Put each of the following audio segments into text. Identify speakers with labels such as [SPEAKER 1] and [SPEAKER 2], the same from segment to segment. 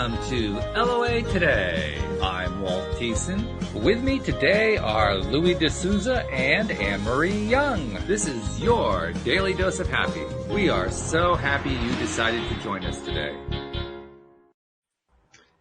[SPEAKER 1] Welcome to LOA Today. I'm Walt Thiessen. With me today are Louis D'Souza and Anne-Marie Young. This is your Daily Dose of Happy. We are so happy you decided to join us today.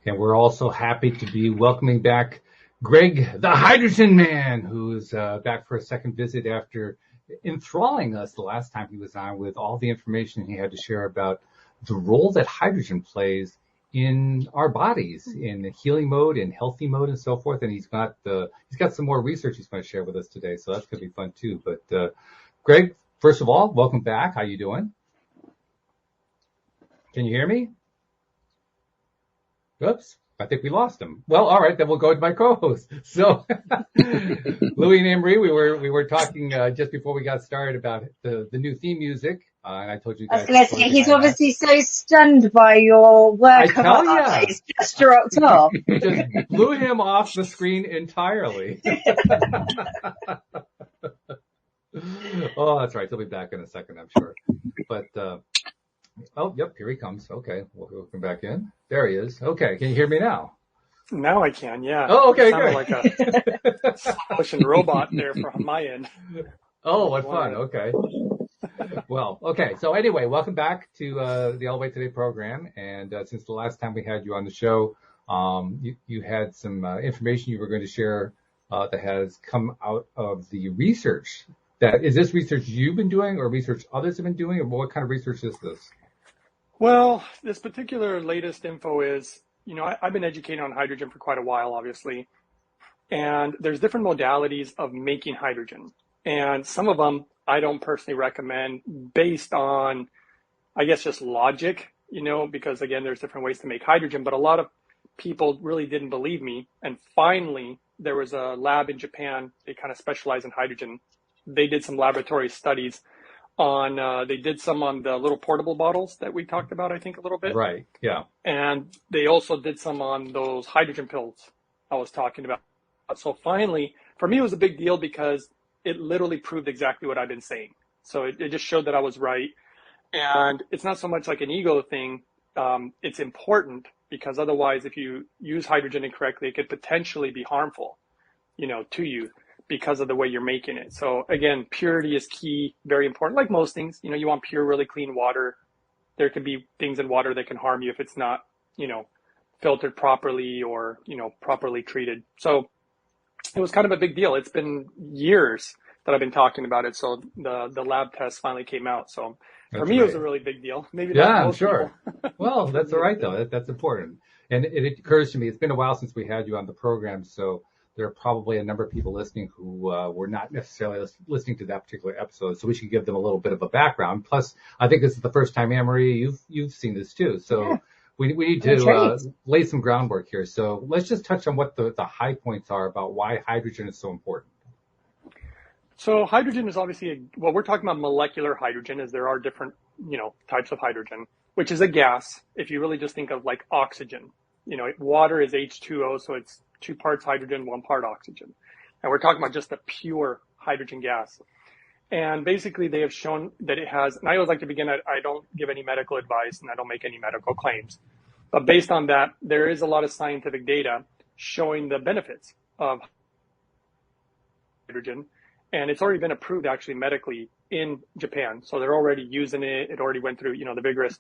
[SPEAKER 2] And we're also happy to be welcoming back Greg, the Hydrogen Man, who's back for a second visit after enthralling us the last time he was on with all the information he had to share about the role that hydrogen plays in our bodies, in healing mode, in healthy mode, and so forth. And he's got some more research he's going to share with us today, so that's going to be fun too. But Greg, first of all, welcome back. How you doing? Can you hear me? Oops, I think we lost him. Well, all right, then we'll go to my co-host. So, Louis and Anne-Marie, we were talking just before we got started about the new theme music. And I told you guys.
[SPEAKER 3] I was going to say, he's obviously so stunned by your work of art. He's just dropped off.
[SPEAKER 2] It just blew him off the screen entirely. Oh, that's right. He'll be back in a second, I'm sure. But, oh, yep, here he comes. Okay, we'll come back in. There he is. Okay, can you hear me now?
[SPEAKER 4] Now I can, yeah.
[SPEAKER 2] Oh, okay, good.
[SPEAKER 4] Like a slow-motion robot there from my end.
[SPEAKER 2] Oh, what fun. Okay. Well, okay. So anyway, welcome back to the LOA Today program. And since the last time we had you on the show, you had some information you were going to share that has come out of the research. Is this research you've been doing or research others have been doing? Or what kind of research is this?
[SPEAKER 4] Well, this particular latest info is, I've been educating on hydrogen for quite a while, obviously. And there's different modalities of making hydrogen. And some of them I don't personally recommend based on, I guess, just logic, because again, there's different ways to make hydrogen, but a lot of people really didn't believe me. And finally, there was a lab in Japan. They kind of specialize in hydrogen. They did some laboratory studies they did some on the little portable bottles that we talked about, I think, a little bit.
[SPEAKER 2] Right. Yeah.
[SPEAKER 4] And they also did some on those hydrogen pills I was talking about. So finally, for me, it was a big deal because it literally proved exactly what I've been saying. So it just showed that I was right. And it's not so much like an ego thing. It's important because otherwise, if you use hydrogen incorrectly, it could potentially be harmful, to you because of the way you're making it. So again, purity is key, very important. Like most things, you want pure, really clean water. There could be things in water that can harm you if it's not, filtered properly or, properly treated. So it was kind of a big deal. It's been years that I've been talking about it. So the lab test finally came out. So for me, It was a really big deal. Maybe not
[SPEAKER 2] I'm
[SPEAKER 4] most
[SPEAKER 2] sure. Well, that's all right, though. That's important. And it occurs to me, it's been a while since we had you on the program. So there are probably a number of people listening who were not necessarily listening to that particular episode. So we should give them a little bit of a background. Plus, I think this is the first time, Anne-Marie, you've seen this too. So yeah. We need to lay some groundwork here. So let's just touch on what the high points are about why hydrogen is so important.
[SPEAKER 4] So hydrogen is obviously, we're talking about molecular hydrogen, as there are different, types of hydrogen, which is a gas. If you really just think of like oxygen, water is H2O, so it's 2 parts hydrogen, 1 part oxygen. And we're talking about just the pure hydrogen gas. And basically they have shown that it has, and I always like to begin, I don't give any medical advice and I don't make any medical claims. But based on that, there is a lot of scientific data showing the benefits of hydrogen. And it's already been approved actually medically in Japan. So they're already using it. It already went through, the vigorous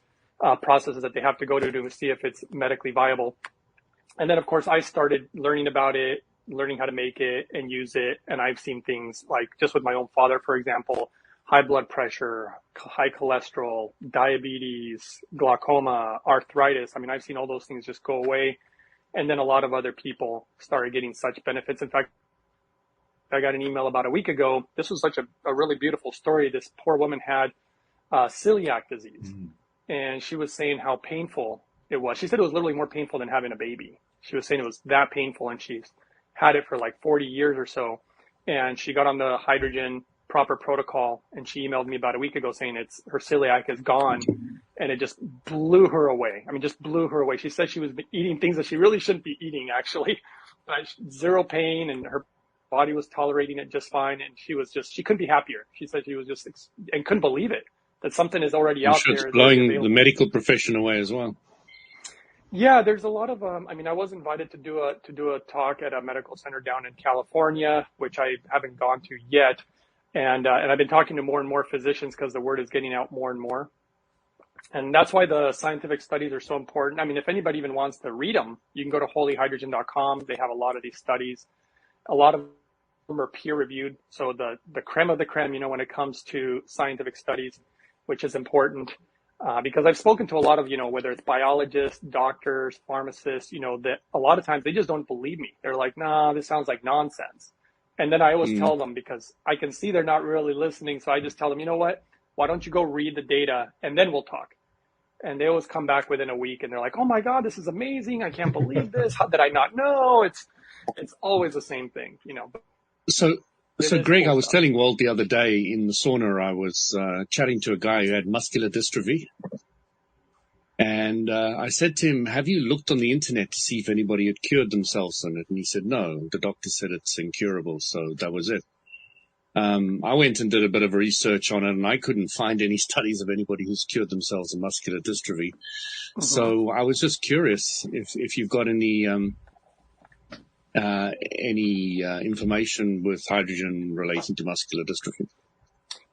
[SPEAKER 4] processes that they have to go to see if it's medically viable. And then, of course, I started learning about it, learning how to make it and use it. And I've seen things like just with my own father, for example, high blood pressure, high cholesterol, diabetes, glaucoma, arthritis. I mean, I've seen all those things just go away. And then a lot of other people started getting such benefits. In fact, I got an email about a week ago. This was such a really beautiful story. This poor woman had celiac disease. And she was saying how painful it was. She said it was literally more painful than having a baby. She was saying it was that painful, and she's had it for like 40 years or so. And she got on the hydrogen proper protocol, and she emailed me about a week ago saying her celiac is gone, and it just blew her away. I mean, just blew her away. She said she was eating things that she really shouldn't be eating, actually. Zero pain, and her body was tolerating it just fine. And she couldn't be happier. She said she was just, and couldn't believe it, that something is already out there.
[SPEAKER 5] It's blowing the medical profession away as well.
[SPEAKER 4] Yeah, there's a lot of I mean, I was invited to do a talk at a medical center down in California, which I haven't gone to yet, and I've been talking to more and more physicians because the word is getting out more and more, and that's why the scientific studies are so important. I mean, if anybody even wants to read them, you can go to holyhydrogen.com. They have a lot of these studies. A lot of them are peer reviewed, so the creme of the creme, you know, when it comes to scientific studies, which is important. Because I've spoken to a lot of, you know, whether it's biologists, doctors, pharmacists, you know, that a lot of times they just don't believe me. They're like, nah, this sounds like nonsense. And then I always tell them, because I can see they're not really listening. So I just tell them, you know what, why don't you go read the data and then we'll talk. And they always come back within a week and they're like, oh my God, this is amazing. I can't believe this. How did I not know? It's always the same thing, you know.
[SPEAKER 5] So Greg, I was telling Walt the other day in the sauna, I was chatting to a guy who had muscular dystrophy. And I said to him, have you looked on the internet to see if anybody had cured themselves on it? And he said, no, the doctor said it's incurable. So that was it. I went and did a bit of research on it, and I couldn't find any studies of anybody who's cured themselves of muscular dystrophy. Mm-hmm. So I was just curious if you've got any information with hydrogen relating to muscular dystrophy.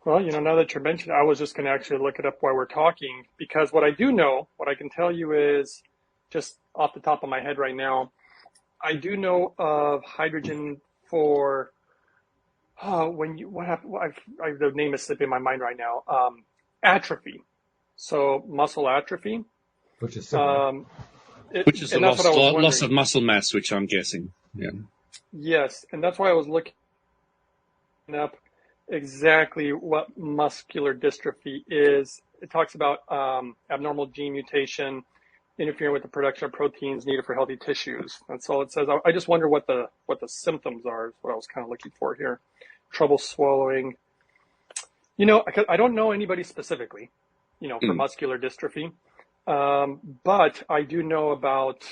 [SPEAKER 4] Well, you know, now that you're mentioning, I was just going to actually look it up while we're talking, because what I do know, what I can tell you is, just off the top of my head right now, I do know of hydrogen for, the name is slipping my mind right now, atrophy. So muscle atrophy.
[SPEAKER 2] Which is similar.
[SPEAKER 5] Which is a loss of muscle mass, which I'm guessing. Yeah.
[SPEAKER 4] Yes, and that's why I was looking up exactly what muscular dystrophy is. It talks about abnormal gene mutation interfering with the production of proteins needed for healthy tissues. That's all it says. I just wonder what the symptoms are, is what I was kind of looking for here. Trouble swallowing. You know, I don't know anybody specifically, you know, for muscular dystrophy. But I do know about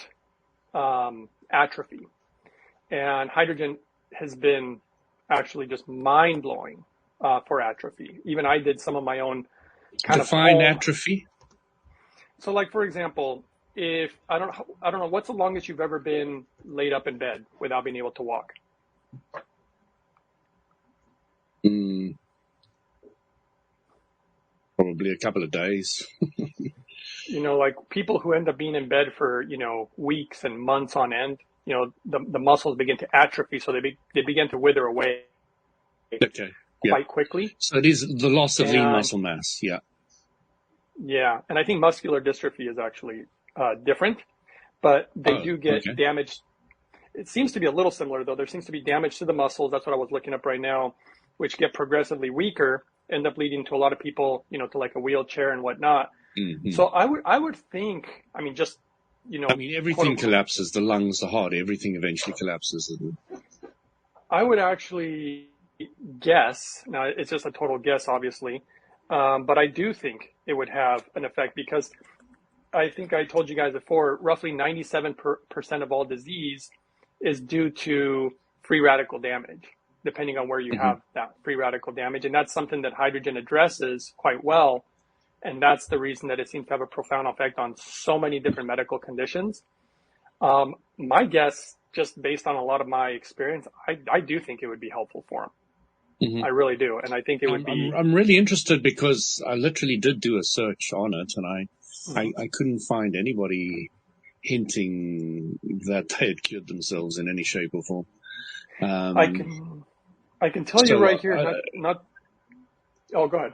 [SPEAKER 4] atrophy, and hydrogen has been actually just mind-blowing for atrophy. Even I did some of my own kind of
[SPEAKER 5] define atrophy.
[SPEAKER 4] So, like, for example, if I don't know, what's the longest you've ever been laid up in bed without being able to walk?
[SPEAKER 5] Probably a couple of days.
[SPEAKER 4] You know, like people who end up being in bed for, you know, weeks and months on end, you know, the muscles begin to atrophy, so they begin to wither away quite quickly.
[SPEAKER 5] So it is the loss of lean muscle mass, yeah.
[SPEAKER 4] Yeah, and I think muscular dystrophy is actually different, but they do get damaged. It seems to be a little similar, though. There seems to be damage to the muscles. That's what I was looking up right now, which get progressively weaker, end up leading to a lot of people, you know, to like a wheelchair and whatnot. Mm-hmm. So I would think, I mean, just, you know,
[SPEAKER 5] I mean, everything collapses, the lungs, the heart, everything eventually collapses.
[SPEAKER 4] I would actually guess, now it's just a total guess, obviously, but I do think it would have an effect, because I think I told you guys before, roughly 97% of all disease is due to free radical damage, depending on where you have that free radical damage. And that's something that hydrogen addresses quite well. And that's the reason that it seems to have a profound effect on so many different medical conditions. My guess, just based on a lot of my experience, I do think it would be helpful for them. Mm-hmm. I really do. And I think it would be...
[SPEAKER 5] I'm really interested, because I literally did do a search on it, and I couldn't find anybody hinting that they had cured themselves in any shape or form.
[SPEAKER 4] I can tell you right here, Oh, go ahead.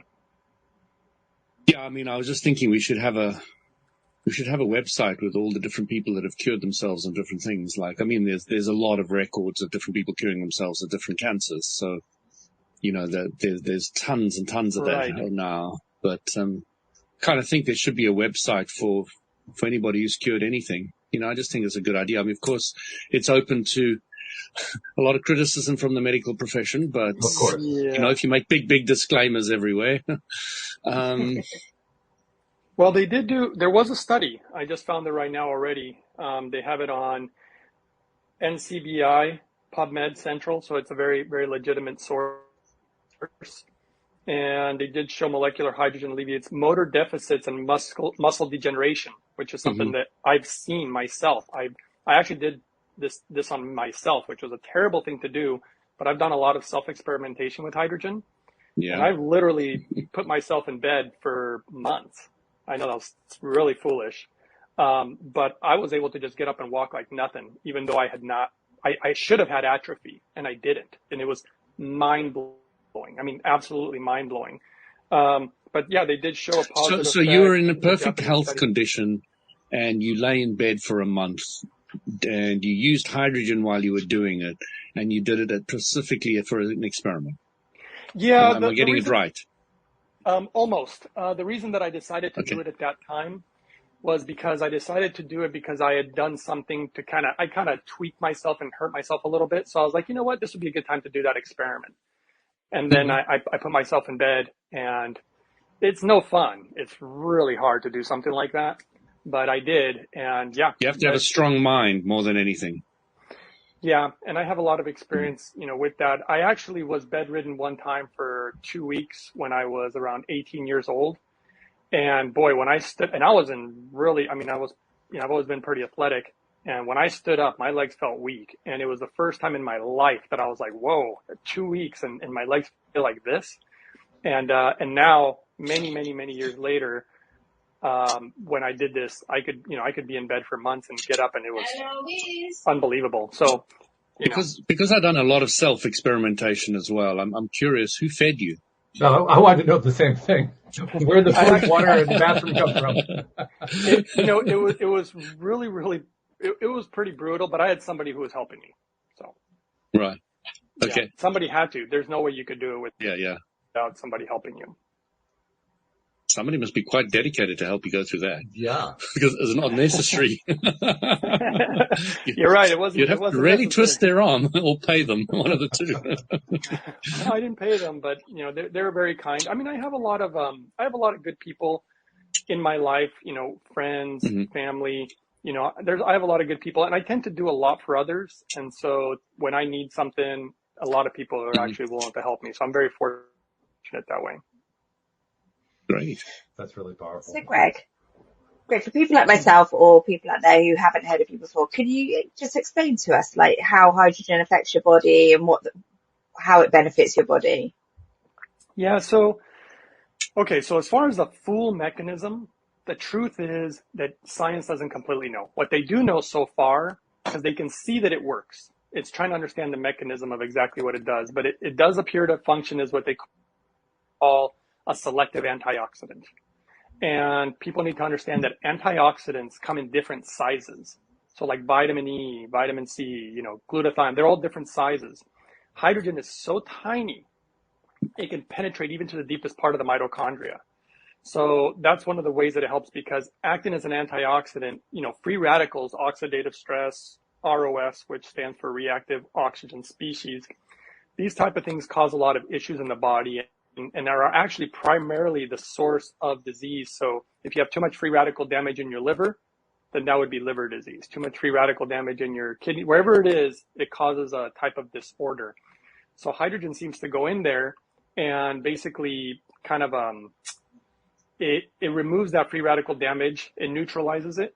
[SPEAKER 5] Yeah, I mean, I was just thinking we should have a website with all the different people that have cured themselves of different things. Like, I mean, there's a lot of records of different people curing themselves of different cancers. So, you know, there's tons and tons of that now. But kind of think there should be a website for anybody who's cured anything. You know, I just think it's a good idea. I mean, of course, it's open to a lot of criticism from the medical profession, but
[SPEAKER 2] of course,
[SPEAKER 5] you know, if you make big disclaimers everywhere.
[SPEAKER 4] Well, there was a study. I just found it right now already. They have it on NCBI, PubMed Central. So it's a very, very legitimate source. and they did show molecular hydrogen alleviates motor deficits and muscle degeneration, which is something that I've seen myself. I actually did this on myself, which was a terrible thing to do, but I've done a lot of self-experimentation with hydrogen. Yeah. And I've literally put myself in bed for months. I know that's really foolish. But I was able to just get up and walk like nothing, even though I should have had atrophy, and I didn't. And it was mind-blowing. I mean, absolutely mind-blowing. But yeah, they did show a positive
[SPEAKER 5] So you were in a perfect health condition, and you lay in bed for a month, and you used hydrogen while you were doing it, and you did it specifically for an experiment.
[SPEAKER 4] Yeah.
[SPEAKER 5] Am I getting it right?
[SPEAKER 4] Almost. The reason that I decided to do it at that time was because I decided to do it because I had done something to kind of tweak myself and hurt myself a little bit. So I was like, you know what, this would be a good time to do that experiment. And then I put myself in bed, and it's no fun. It's really hard to do something like that, but I did. And yeah,
[SPEAKER 5] you have to have a strong mind more than anything.
[SPEAKER 4] Yeah. And I have a lot of experience, with that. I actually was bedridden one time for 2 weeks when I was around 18 years old. And boy, when I stood, and I was I've always been pretty athletic. And when I stood up, my legs felt weak. And it was the first time in my life that I was like, whoa, 2 weeks and my legs feel like this. And now many, many, many years later, when I did this, I could be in bed for months and get up, and it was unbelievable. So,
[SPEAKER 5] because I've done a lot of self-experimentation as well, I'm curious, who fed you?
[SPEAKER 2] No, I wanted to know the same thing. Where the food, water, and the bathroom come from?
[SPEAKER 4] It was really, really, it was pretty brutal, but I had somebody who was helping me. So.
[SPEAKER 5] Right. Okay.
[SPEAKER 4] Yeah, somebody had to. There's no way you could do it without somebody helping you.
[SPEAKER 5] Somebody must be quite dedicated to help you go through that.
[SPEAKER 2] Yeah.
[SPEAKER 5] Because it's not necessary.
[SPEAKER 4] You're right. It wasn't.
[SPEAKER 5] You'd have to really twist their arm or pay them, one of the two.
[SPEAKER 4] No, I didn't pay them, but they were very kind. I mean, I have a lot of good people in my life. Friends, family. I have a lot of good people, and I tend to do a lot for others. And so when I need something, a lot of people are actually willing to help me. So I'm very fortunate that way.
[SPEAKER 5] Great.
[SPEAKER 2] That's really powerful.
[SPEAKER 3] So Greg, for people like myself or people out there who haven't heard of you before, could you just explain to us like how hydrogen affects your body and how it benefits your body?
[SPEAKER 4] Yeah. So as far as the full mechanism, the truth is that science doesn't completely know. What they do know so far, because they can see that it works. It's trying to understand the mechanism of exactly what it does, but it does appear to function as what they call a selective antioxidant. And people need to understand that antioxidants come in different sizes. So like vitamin E, vitamin C, glutathione, they're all different sizes. Hydrogen is so tiny, it can penetrate even to the deepest part of the mitochondria. So that's one of the ways that it helps, because acting as an antioxidant, free radicals, oxidative stress, ROS, which stands for reactive oxygen species, these type of things cause a lot of issues in the body and are actually primarily the source of disease. So if you have too much free radical damage in your liver, then that would be liver disease. Too much free radical damage in your kidney, wherever it is, it causes a type of disorder. So hydrogen seems to go in there and basically kind of, it removes that free radical damage. It neutralizes it,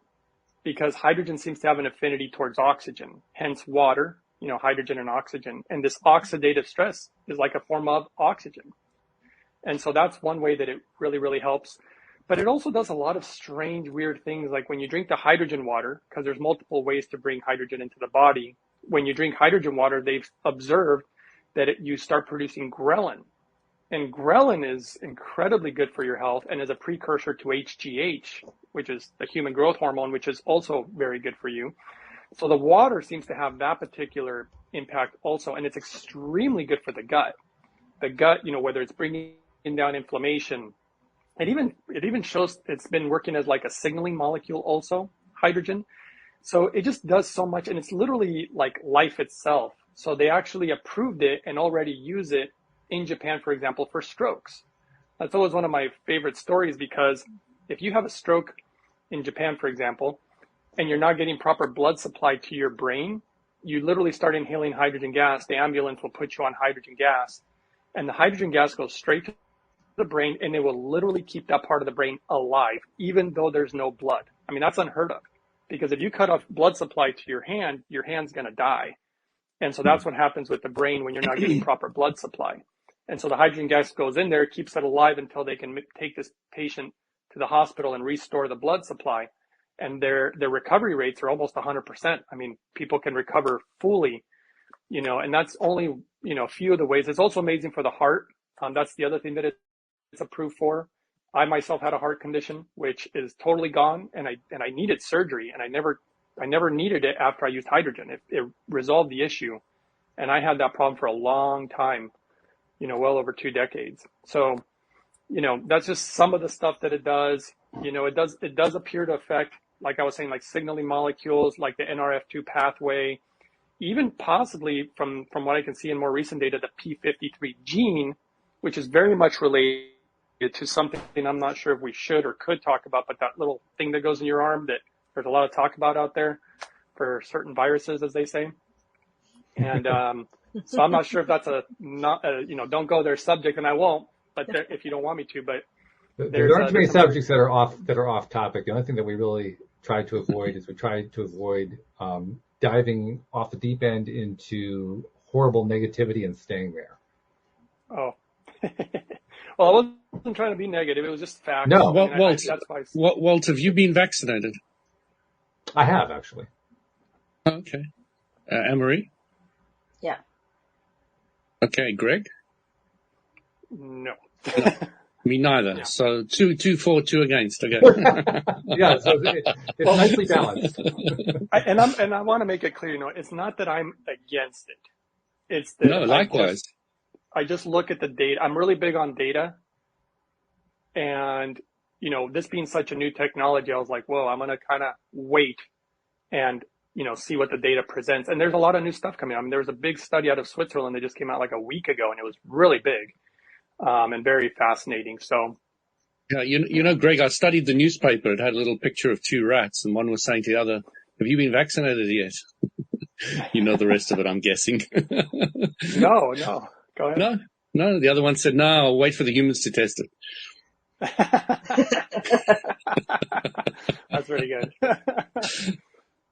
[SPEAKER 4] because hydrogen seems to have an affinity towards oxygen, hence water, hydrogen and oxygen. And this oxidative stress is like a form of oxygen. And so that's one way that it really, really helps. But it also does a lot of strange, weird things. Like when you drink the hydrogen water, because there's multiple ways to bring hydrogen into the body. When you drink hydrogen water, they've observed that you start producing ghrelin. And ghrelin is incredibly good for your health and is a precursor to HGH, which is the human growth hormone, which is also very good for you. So the water seems to have that particular impact also. And it's extremely good for the gut. The gut, whether it's bringing down inflammation. It even shows it's been working as like a signaling molecule also, hydrogen. So it just does so much, and it's literally like life itself. So they actually approved it and already use it in Japan, for example, for strokes. That's always one of my favorite stories, because if you have a stroke in Japan, for example, and you're not getting proper blood supply to your brain, you literally start inhaling hydrogen gas. The ambulance will put you on hydrogen gas, and the hydrogen gas goes straight to the brain, and it will literally keep that part of the brain alive, even though there's no blood. I mean, that's unheard of, because if you cut off blood supply to your hand's going to die. And so that's what happens with the brain when you're not getting proper blood supply. And so the hydrogen gas goes in there, keeps it alive until they can take this patient to the hospital and restore the blood supply. And their recovery rates are almost 100%. I mean, people can recover fully, and that's only, a few of the ways. It's also amazing for the heart. That's the other thing that it's approved for. I myself had a heart condition, which is totally gone. And I needed surgery, and I never needed it after I used hydrogen. It resolved the issue. And I had that problem for a long time, well over 2 decades. So, that's just some of the stuff that it does. It does appear to affect, like I was saying, like signaling molecules, like the NRF2 pathway, even possibly from what I can see in more recent data, the P53 gene, which is very much related to something I'm not sure if we should or could talk about, but that little thing that goes in your arm that there's a lot of talk about out there for certain viruses, as they say. And so I'm not sure if that's don't go there subject, and I won't, but if you don't want me to, but
[SPEAKER 2] there aren't too many subjects that are off topic. The only thing that we really try to avoid is diving off the deep end into horrible negativity and staying there.
[SPEAKER 4] Oh, well, I wasn't trying to be negative. It was just facts.
[SPEAKER 2] No,
[SPEAKER 5] Walt, have you been vaccinated?
[SPEAKER 2] I have, actually.
[SPEAKER 5] Okay. Anne-Marie?
[SPEAKER 3] Yeah.
[SPEAKER 5] Okay, Greg?
[SPEAKER 4] No.
[SPEAKER 5] Me neither. Yeah. So 2 for, 2 against. Okay.
[SPEAKER 2] Yeah, so it's nicely balanced.
[SPEAKER 4] I want to make it clear, it's not that I'm against it. It's that
[SPEAKER 5] no, likewise.
[SPEAKER 4] I just look at the data. I'm really big on data, and this being such a new technology, I was like, whoa, I'm gonna kind of wait and see what the data presents. And there's a lot of new stuff coming out. I mean, there was a big study out of Switzerland that just came out like a week ago, and it was really big. And very fascinating. So,
[SPEAKER 5] yeah, Greg, I studied the newspaper. It had a little picture of 2 rats, and one was saying to the other, "Have you been vaccinated yet?" The rest of it, I'm guessing.
[SPEAKER 4] No, go ahead.
[SPEAKER 5] No. The other one said, "No, I'll wait for the humans to test it."
[SPEAKER 4] That's pretty good.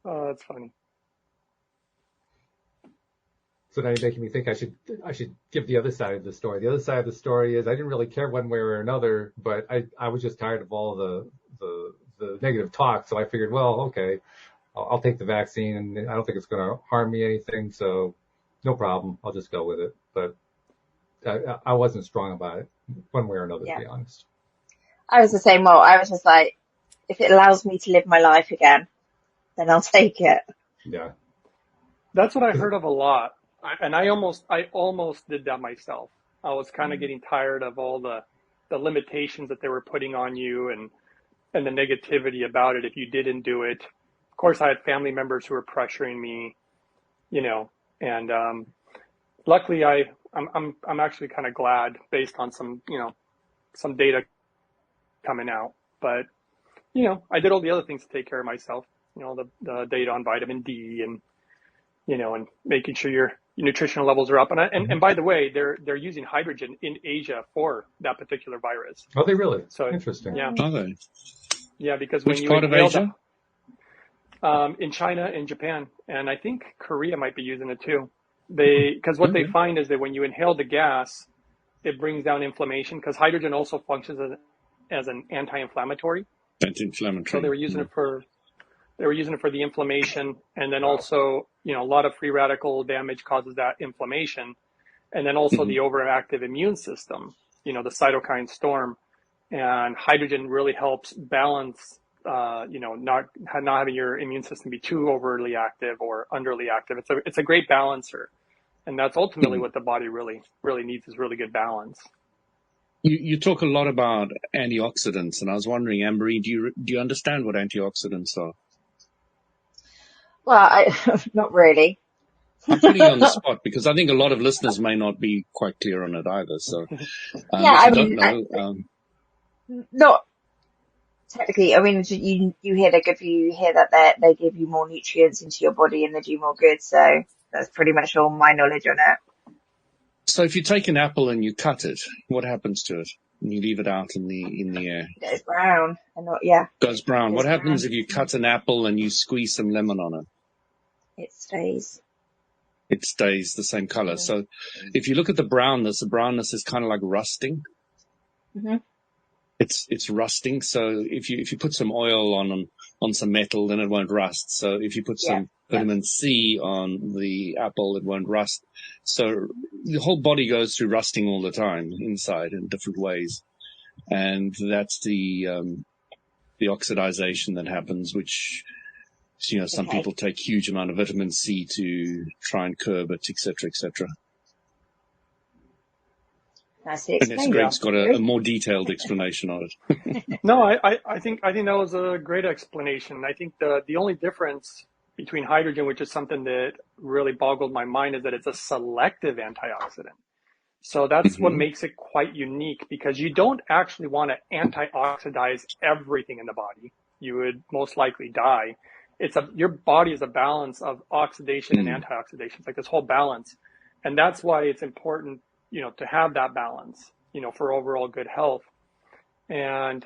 [SPEAKER 4] Oh, that's funny.
[SPEAKER 2] So now you're making me think I should give the other side of the story. The other side of the story is I didn't really care one way or another, but I was just tired of all the negative talk. So I figured, well, okay, I'll take the vaccine, and I don't think it's going to harm me anything. So no problem. I'll just go with it. But I wasn't strong about it one way or another, to be honest.
[SPEAKER 3] I was the same. Well, I was just like, if it allows me to live my life again, then I'll take it.
[SPEAKER 2] Yeah.
[SPEAKER 4] That's what I heard of a lot. And I almost did that myself. I was kind of getting tired of all the limitations that they were putting on you and the negativity about it if you didn't do it. Of course, I had family members who were pressuring me, and luckily I'm actually kind of glad based on some data coming out. But I did all the other things to take care of myself. The data on vitamin D and and making sure your nutritional levels are up. And by the way, they're using hydrogen in Asia for that particular virus.
[SPEAKER 2] Are they really?
[SPEAKER 4] So
[SPEAKER 2] interesting.
[SPEAKER 4] Yeah.
[SPEAKER 5] Are they?
[SPEAKER 4] Yeah, because
[SPEAKER 5] which part of Asia?
[SPEAKER 4] In China and Japan, and I think Korea might be using it too. Because what they find is that when you inhale the gas, it brings down inflammation. Because hydrogen also functions as an anti-inflammatory.
[SPEAKER 5] Anti-inflammatory.
[SPEAKER 4] So they were using it for the inflammation, and then also, a lot of free radical damage causes that inflammation. And then also the overactive immune system, the cytokine storm, and hydrogen really helps balance, not having your immune system be too overly active or underly active. It's a great balancer. And that's ultimately what the body really, really needs, is really good balance.
[SPEAKER 5] You talk a lot about antioxidants, and I was wondering, Anne-Marie, do you understand what antioxidants are?
[SPEAKER 3] Well, not really.
[SPEAKER 5] I'm putting you on the spot because I think a lot of listeners may not be quite clear on it either. So,
[SPEAKER 3] not technically. I mean, you hear they're good for you. You hear that they give you more nutrients into your body and they do more good. So that's pretty much all my knowledge on it.
[SPEAKER 5] So if you take an apple and you cut it, what happens to it? and you leave it out in the air.
[SPEAKER 3] It goes brown and not, yeah,
[SPEAKER 5] It goes brown.
[SPEAKER 3] it
[SPEAKER 5] What
[SPEAKER 3] goes
[SPEAKER 5] happens
[SPEAKER 3] brown.
[SPEAKER 5] if you cut an apple and you squeeze some lemon on it?
[SPEAKER 3] It stays.
[SPEAKER 5] It stays the same color.
[SPEAKER 3] Mm.
[SPEAKER 5] So if you look at the brownness is kind of like rusting.
[SPEAKER 3] Hmm.
[SPEAKER 5] It's rusting. So if you put some oil on some metal, then it won't rust. So if you put
[SPEAKER 3] Yeah.
[SPEAKER 5] some vitamin C on the apple, it won't rust. So the whole body goes through rusting all the time inside in different ways. And that's the oxidization that happens, which, some
[SPEAKER 3] Okay.
[SPEAKER 5] people take huge amount of vitamin C to try and curb it, et cetera, et cetera.
[SPEAKER 3] Nicely
[SPEAKER 5] Unless
[SPEAKER 3] explained.
[SPEAKER 5] Greg's got a more detailed explanation of it.
[SPEAKER 4] No, I think that was a great explanation. I think the only difference between hydrogen, which is something that really boggled my mind, is that it's a selective antioxidant. So that's what makes it quite unique, because you don't actually want to antioxidize everything in the body. You would most likely die. Your body is a balance of oxidation and antioxidation. It's like this whole balance. And that's why it's important, to have that balance, for overall good health. And,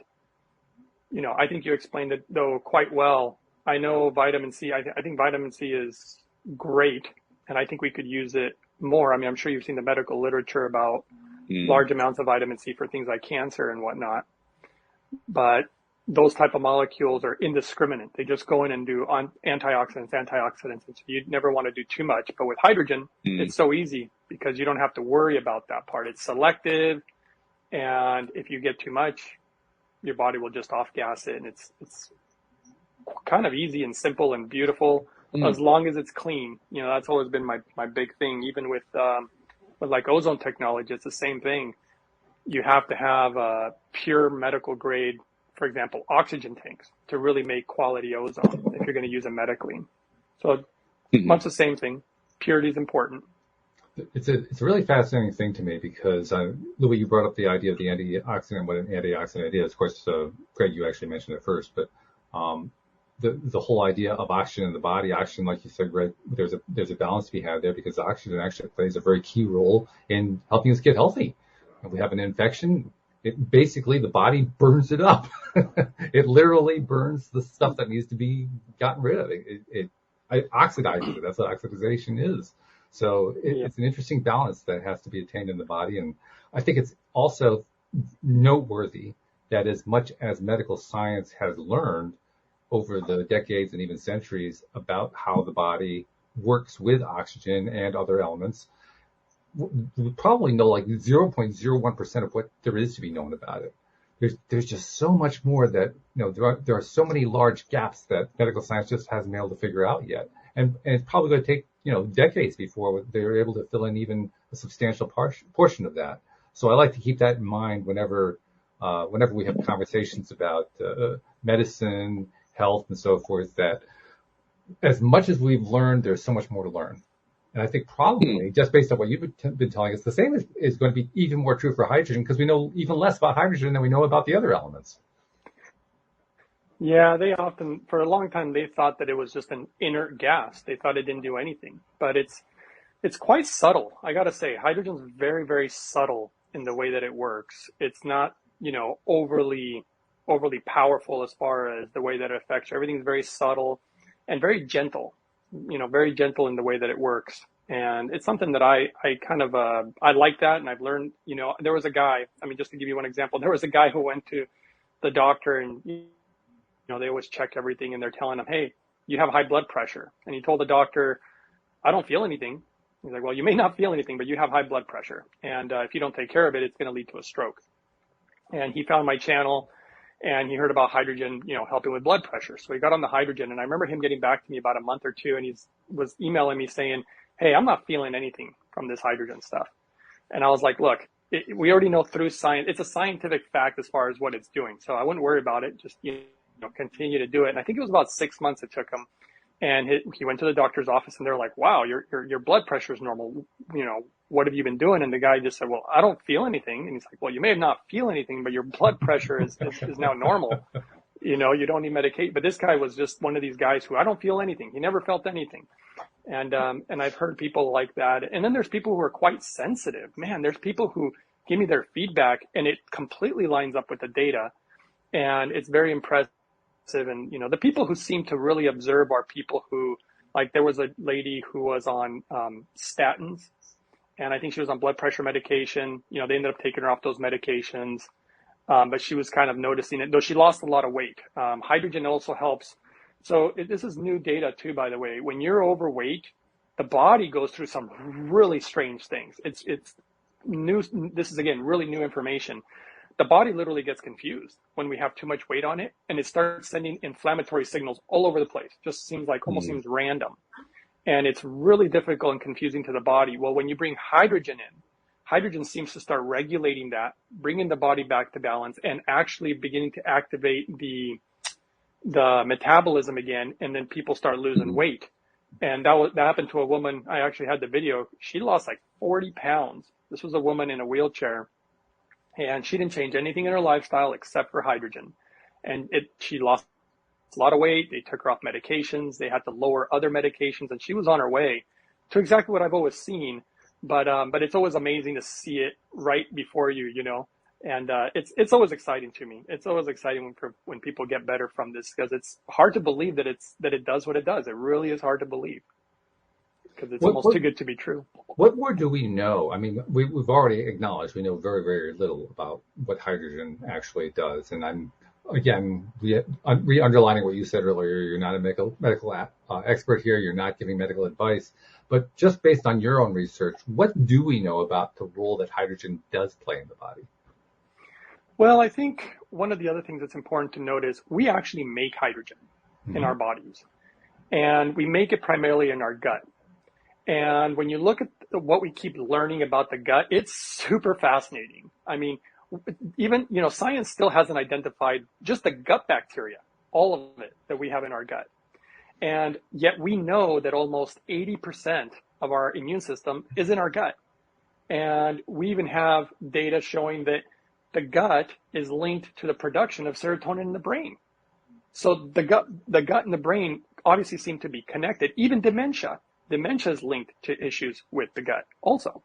[SPEAKER 4] I think you explained it though quite well. I know vitamin C, I think vitamin C is great, and I think we could use it more. I mean, I'm sure you've seen the medical literature about large amounts of vitamin C for things like cancer and whatnot. But those type of molecules are indiscriminate. They just go in and do antioxidants. And so you'd never want to do too much. But with hydrogen, it's so easy because you don't have to worry about that part. It's selective. And if you get too much, your body will just off-gas it. And it's kind of easy and simple and beautiful as long as it's clean. That's always been my big thing. Even with like ozone technology, it's the same thing. You have to have a pure medical grade, for example, oxygen tanks to really make quality ozone if you're going to use it medically. So much the same thing. Purity is important.
[SPEAKER 2] It's a really fascinating thing to me because, Louis, you brought up the idea of the antioxidant, what an antioxidant is. Of course, Greg, you actually mentioned it first, but the whole idea of oxygen in the body, oxygen, like you said, Greg, there's a balance to be had there because oxygen actually plays a very key role in helping us get healthy. If we have an infection, basically the body burns it up. It literally burns the stuff that needs to be gotten rid of. It oxidizes it. That's what oxidization is. So it's an interesting balance that has to be attained in the body. And I think it's also noteworthy that as much as medical science has learned over the decades and even centuries about how the body works with oxygen and other elements, we probably know like 0.01% of what there is to be known about it. There's just so much more that, there are so many large gaps that medical science just hasn't been able to figure out yet. And it's probably going to take, decades before they're able to fill in even a substantial portion of that. So I like to keep that in mind whenever we have conversations about medicine, health, and so forth, that as much as we've learned, there's so much more to learn. And I think probably, just based on what you've been telling us, the same is going to be even more true for hydrogen, because we know even less about hydrogen than we know about the other elements.
[SPEAKER 4] Yeah, for a long time, they thought that it was just an inert gas. They thought it didn't do anything, but it's quite subtle. I got to say, hydrogen's very, very subtle in the way that it works. It's not, overly powerful as far as the way that it affects you. Everything's very subtle and very gentle, very gentle in the way that it works. And it's something that I kind of, I like that. And I've learned, there was a guy, just to give you one example, there was a guy who went to the doctor and, they always check everything and they're telling him, hey, you have high blood pressure. And he told the doctor, I don't feel anything. He's like, well, you may not feel anything, but you have high blood pressure. And if you don't take care of it, it's going to lead to a stroke. And he found my channel and he heard about hydrogen, helping with blood pressure. So he got on the hydrogen. And I remember him getting back to me about a month or two, and he was emailing me saying, hey, I'm not feeling anything from this hydrogen stuff. And I was like, look, we already know through science, it's a scientific fact as far as what it's doing. So I wouldn't worry about it. Just, continue to do it. And I think it was about 6 months it took him. And he went to the doctor's office and they're like, wow, your blood pressure is normal. What have you been doing? And the guy just said, well, I don't feel anything. And he's like, well, you may have not feel anything, but your blood pressure is now normal. You don't need medication. But this guy was just one of these guys who I don't feel anything. He never felt anything. And I've heard people like that. And then there's people who are quite sensitive. Man, there's people who give me their feedback, and it completely lines up with the data, and it's very impressive. And the people who seem to really observe are people who, like, there was a lady who was on statins, and I think she was on blood pressure medication. They ended up taking her off those medications, but she was kind of noticing it, though she lost a lot of weight. Hydrogen also helps. So this is new data too, by the way. When you're overweight, the body goes through some really strange things. It's new. This is, again, really new information. The body literally gets confused when we have too much weight on it, and it starts sending inflammatory signals all over the place. Just seems like, almost seems random. And it's really difficult and confusing to the body. Well, when you bring hydrogen in, hydrogen seems to start regulating that, bringing the body back to balance, and actually beginning to activate the metabolism again, and then people start losing weight. And that happened to a woman. I actually had the video. She lost like 40 pounds. This was a woman in a wheelchair, and she didn't change anything in her lifestyle except for hydrogen. And she lost a lot of weight. They took her off medications. They had to lower other medications, and she was on her way to exactly what I've always seen. But it's always amazing to see it right before you, and it's always exciting to me. It's always exciting when people get better from this, because it's hard to believe that it does what it does. It really is hard to believe, because it's almost too good to be true.
[SPEAKER 2] What more do we know? I mean, we've already acknowledged we know very, very little about what hydrogen actually does. And I'm, again, re-underlining what you said earlier. You're not a medical expert here. You're not giving medical advice. But just based on your own research, what do we know about the role that hydrogen does play in the body?
[SPEAKER 4] Well, I think one of the other things that's important to note is we actually make hydrogen in our bodies, and we make it primarily in our gut. And when you look at what we keep learning about the gut, it's super fascinating. I mean, even, science still hasn't identified just the gut bacteria, all of it that we have in our gut. And yet we know that almost 80% of our immune system is in our gut. And we even have data showing that the gut is linked to the production of serotonin in the brain. So the gut and the brain obviously seem to be connected. Even dementia is linked to issues with the gut also.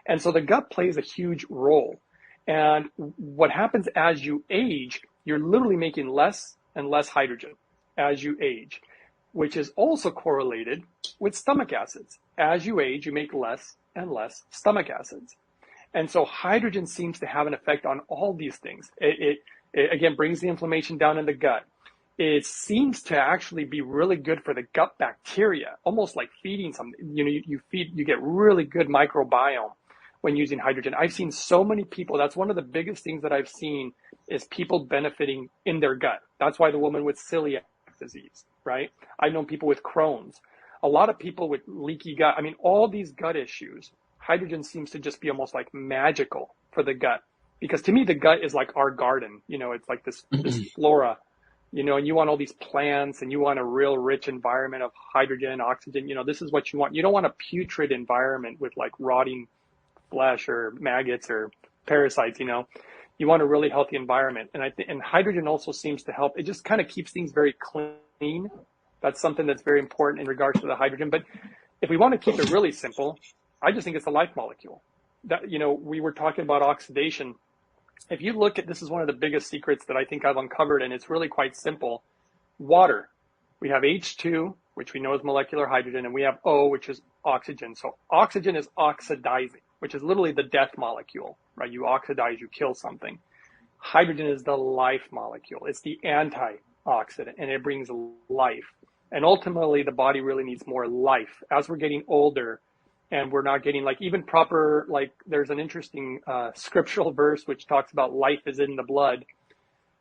[SPEAKER 4] And so the gut plays a huge role. And what happens as you age, you're literally making less and less hydrogen as you age, which is also correlated with stomach acids. As you age, you make less and less stomach acids. And so hydrogen seems to have an effect on all these things. It again brings the inflammation down in the gut. It seems to actually be really good for the gut bacteria, almost like feeding something. You get really good microbiome when using hydrogen. I've seen so many people. That's one of the biggest things that I've seen is people benefiting in their gut. That's why the woman with celiac disease, right? I've known people with Crohn's, a lot of people with leaky gut. I mean, all these gut issues, hydrogen seems to just be almost like magical for the gut. Because to me, the gut is like our garden. It's like this flora, and you want all these plants, and you want a real rich environment of hydrogen, oxygen. This is what you want. You don't want a putrid environment with like rotting flesh or maggots or parasites. You want a really healthy environment. And hydrogen also seems to help. It just kind of keeps things very clean. That's something that's very important in regards to the hydrogen. But if we want to keep it really simple, I just think it's a life molecule. That, we were talking about oxidation. If you look at, this is one of the biggest secrets that I think I've uncovered, and it's really quite simple. Water. We have H2, which we know is molecular hydrogen, and we have O, which is oxygen. So oxygen is oxidizing, which is literally the death molecule, right? You oxidize, you kill something. Hydrogen is the life molecule. It's the antioxidant, and it brings life. And ultimately, the body really needs more life. As we're getting older, and we're not getting even proper, there's an interesting scriptural verse which talks about life is in the blood.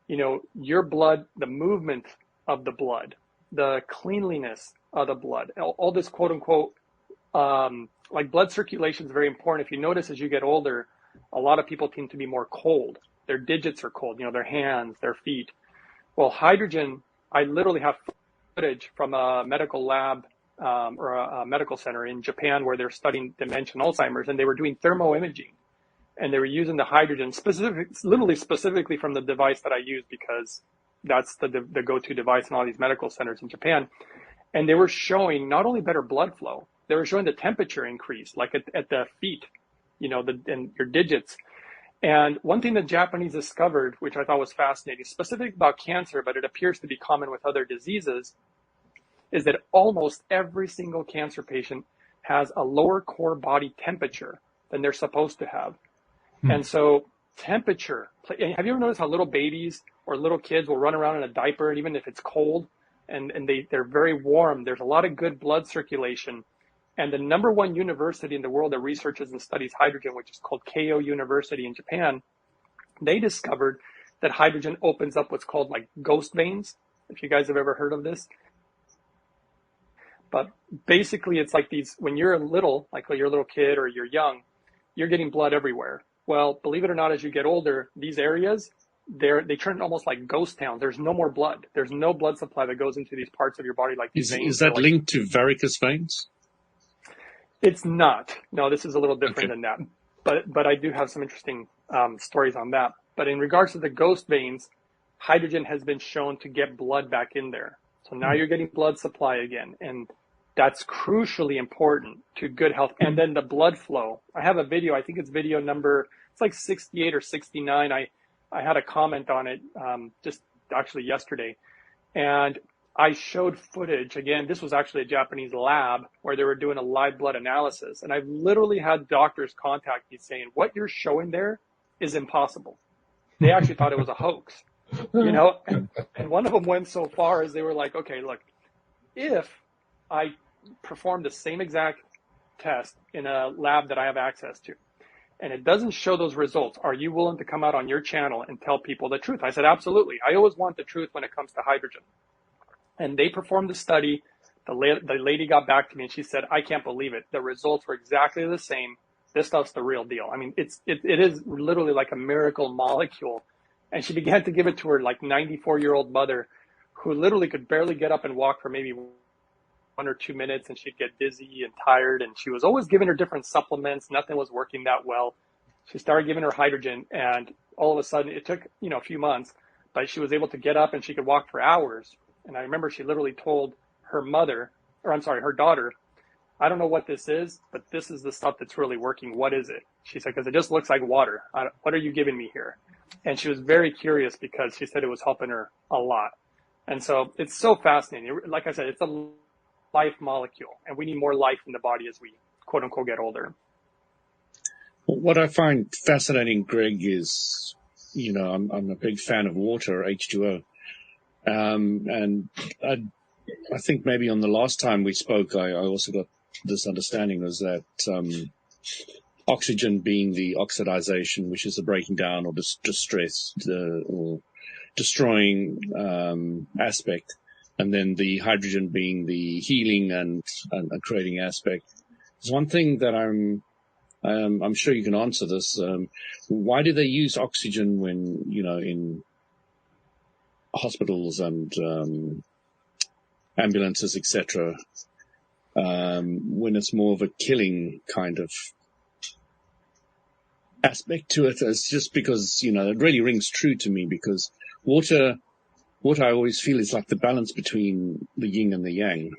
[SPEAKER 4] Your blood, the movement of the blood, the cleanliness of the blood, all this quote unquote, blood circulation is very important. If you notice as you get older, a lot of people tend to be more cold. Their digits are cold, their hands, their feet. Well, hydrogen, I literally have footage from a medical lab or a medical center in Japan where they're studying dementia and Alzheimer's, and they were doing thermoimaging, and they were using the hydrogen specifically from the device that I use, because that's the go-to device in all these medical centers in Japan. And they were showing not only better blood flow, they were showing the temperature increase, like at the feet, and your digits. And one thing the Japanese discovered, which I thought was fascinating, specific about cancer, but it appears to be common with other diseases, is that almost every single cancer patient has a lower core body temperature than they're supposed to have. And so temperature, have you ever noticed how little babies or little kids will run around in a diaper, and even if it's cold and they're very warm, there's a lot of good blood circulation. And the number one university in the world that researches and studies hydrogen, which is called Keio University in Japan, they discovered that hydrogen opens up what's called like ghost veins, if you guys have ever heard of this. But basically it's like these, when you're little, like when you're a little kid or you're young, you're getting blood everywhere. Well, believe it or not, as you get older, these areas, they turn almost like ghost towns. There's no more blood. There's no blood supply that goes into these parts of your body like these veins.
[SPEAKER 5] Is that linked to varicose veins?
[SPEAKER 4] It's not. No, this is a little different than that. But I do have some interesting stories on that. But in regards to the ghost veins, hydrogen has been shown to get blood back in there. So now you're getting blood supply again. And that's crucially important to good health. And then the blood flow. I have a video. I think it's video number, it's like 68 or 69. I had a comment on it just actually yesterday. And I showed footage. Again, this was actually a Japanese lab where they were doing a live blood analysis. And I've literally had doctors contact me saying, what you're showing there is impossible. They actually thought it was a hoax, you know? And one of them went so far as they were like, okay, look, if I perform the same exact test in a lab that I have access to, and it doesn't show those results, are you willing to come out on your channel and tell people the truth? I said, absolutely. I always want the truth when it comes to hydrogen. And they performed the study. The lady got back to me and she said, I can't believe it. The results were exactly the same. This stuff's the real deal. I mean, it is literally like a miracle molecule. And she began to give it to her like 94-year-old mother who literally could barely get up and walk for maybe 1 or 2 minutes, and she'd get dizzy and tired. And she was always giving her different supplements. Nothing was working that well. She started giving her hydrogen, and all of a sudden it took, a few months, but she was able to get up and she could walk for hours. And I remember she literally told her her daughter, I don't know what this is, but this is the stuff that's really working. What is it? She said, because it just looks like water. What are you giving me here? And she was very curious because she said it was helping her a lot. And so it's so fascinating. Like I said, it's a life molecule, and we need more life in the body as we quote unquote get older.
[SPEAKER 5] What I find fascinating, Greg, is, I'm a big fan of water, H2O. And I think maybe on the last time we spoke, I also got this understanding was that oxygen being the oxidization, which is the breaking down or distress or destroying aspect, and then the hydrogen being the healing and creating aspect. There's one thing that I'm sure you can answer this. Why do they use oxygen when, in hospitals and ambulances, etc., when it's more of a killing kind of aspect to it? It's just because, it really rings true to me, because water I always feel is like the balance between the yin and the yang.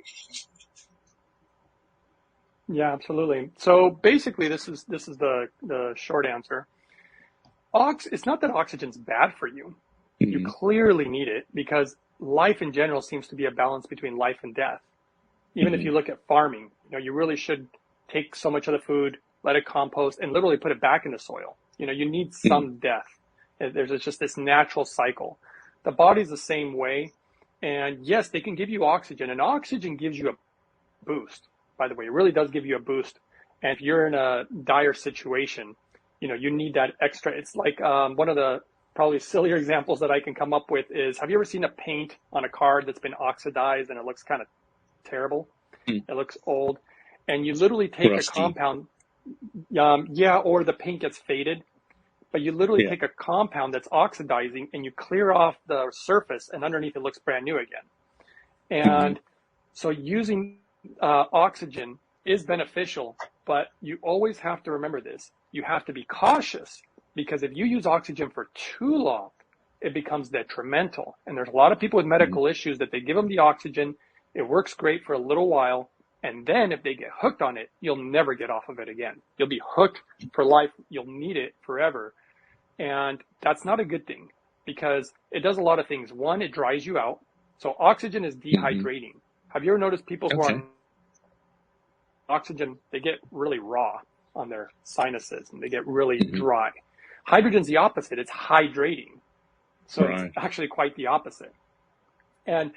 [SPEAKER 4] Yeah, absolutely. So basically this is the short answer. It's not that oxygen's bad for you. Mm-hmm. You clearly need it, because life in general seems to be a balance between life and death. Even if you look at farming, you really should take so much of the food, let it compost, and literally put it back in the soil. You need some death. There's just this natural cycle. The body's the same way. And yes, they can give you oxygen, and oxygen gives you a boost. By the way, it really does give you a boost. And if you're in a dire situation, you need that extra. It's like one of the probably sillier examples that I can come up with is, have you ever seen a paint on a car that's been oxidized and it looks kind of terrible? It looks old. And you literally take a compound, or the paint gets faded, but you literally take a compound that's oxidizing and you clear off the surface, and underneath it looks brand new again. And so using oxygen is beneficial, but you always have to remember this. You have to be cautious, because if you use oxygen for too long, it becomes detrimental. And there's a lot of people with medical issues that they give them the oxygen. It works great for a little while. And then if they get hooked on it, you'll never get off of it again. You'll be hooked for life. You'll need it forever. And that's not a good thing because it does a lot of things. One, it dries you out. So oxygen is dehydrating. Have you ever noticed people who are on oxygen, they get really raw on their sinuses and they get really dry. Hydrogen's the opposite. It's hydrating. So it's actually quite the opposite. And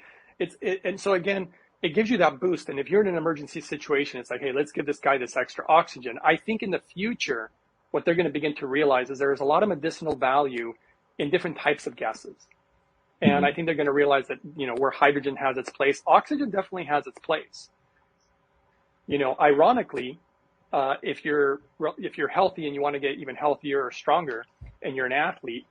[SPEAKER 4] and so again, it gives you that boost. And if you're in an emergency situation, it's like, hey, let's give this guy this extra oxygen. I think in the future, what they're going to begin to realize is there's a lot of medicinal value in different types of gases. And I think they're going to realize that, where hydrogen has its place, oxygen definitely has its place. Ironically, if you're healthy and you want to get even healthier or stronger and you're an athlete,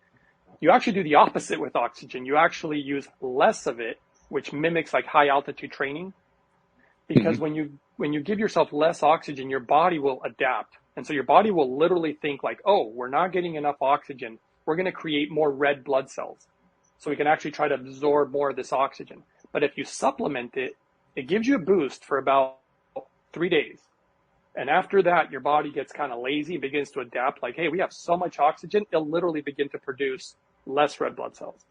[SPEAKER 4] you actually do the opposite with oxygen. You actually use less of it, which mimics like high altitude training. Because when you give yourself less oxygen, your body will adapt. And so your body will literally think like, oh, we're not getting enough oxygen. We're going to create more red blood cells so we can actually try to absorb more of this oxygen. But if you supplement it, it gives you a boost for about 3 days. And after that, your body gets kind of lazy and begins to adapt like, hey, we have so much oxygen, it'll literally begin to produce less red blood cells.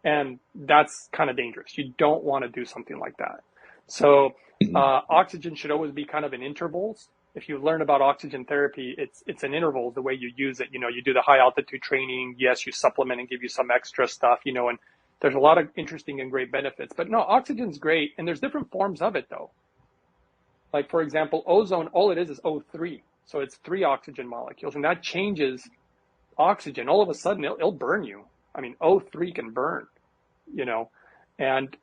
[SPEAKER 4] And that's kind of dangerous. You don't want to do something like that. So oxygen should always be kind of in intervals. If you learn about oxygen therapy, it's in intervals, the way you use it. You do the high altitude training. Yes, you supplement and give you some extra stuff, and there's a lot of interesting and great benefits. But no, oxygen's great. And there's different forms of it, though. Like, for example, ozone, all it is O3. So it's 3 oxygen molecules, and that changes oxygen. All of a sudden, it'll burn you. I mean, O3 can burn, and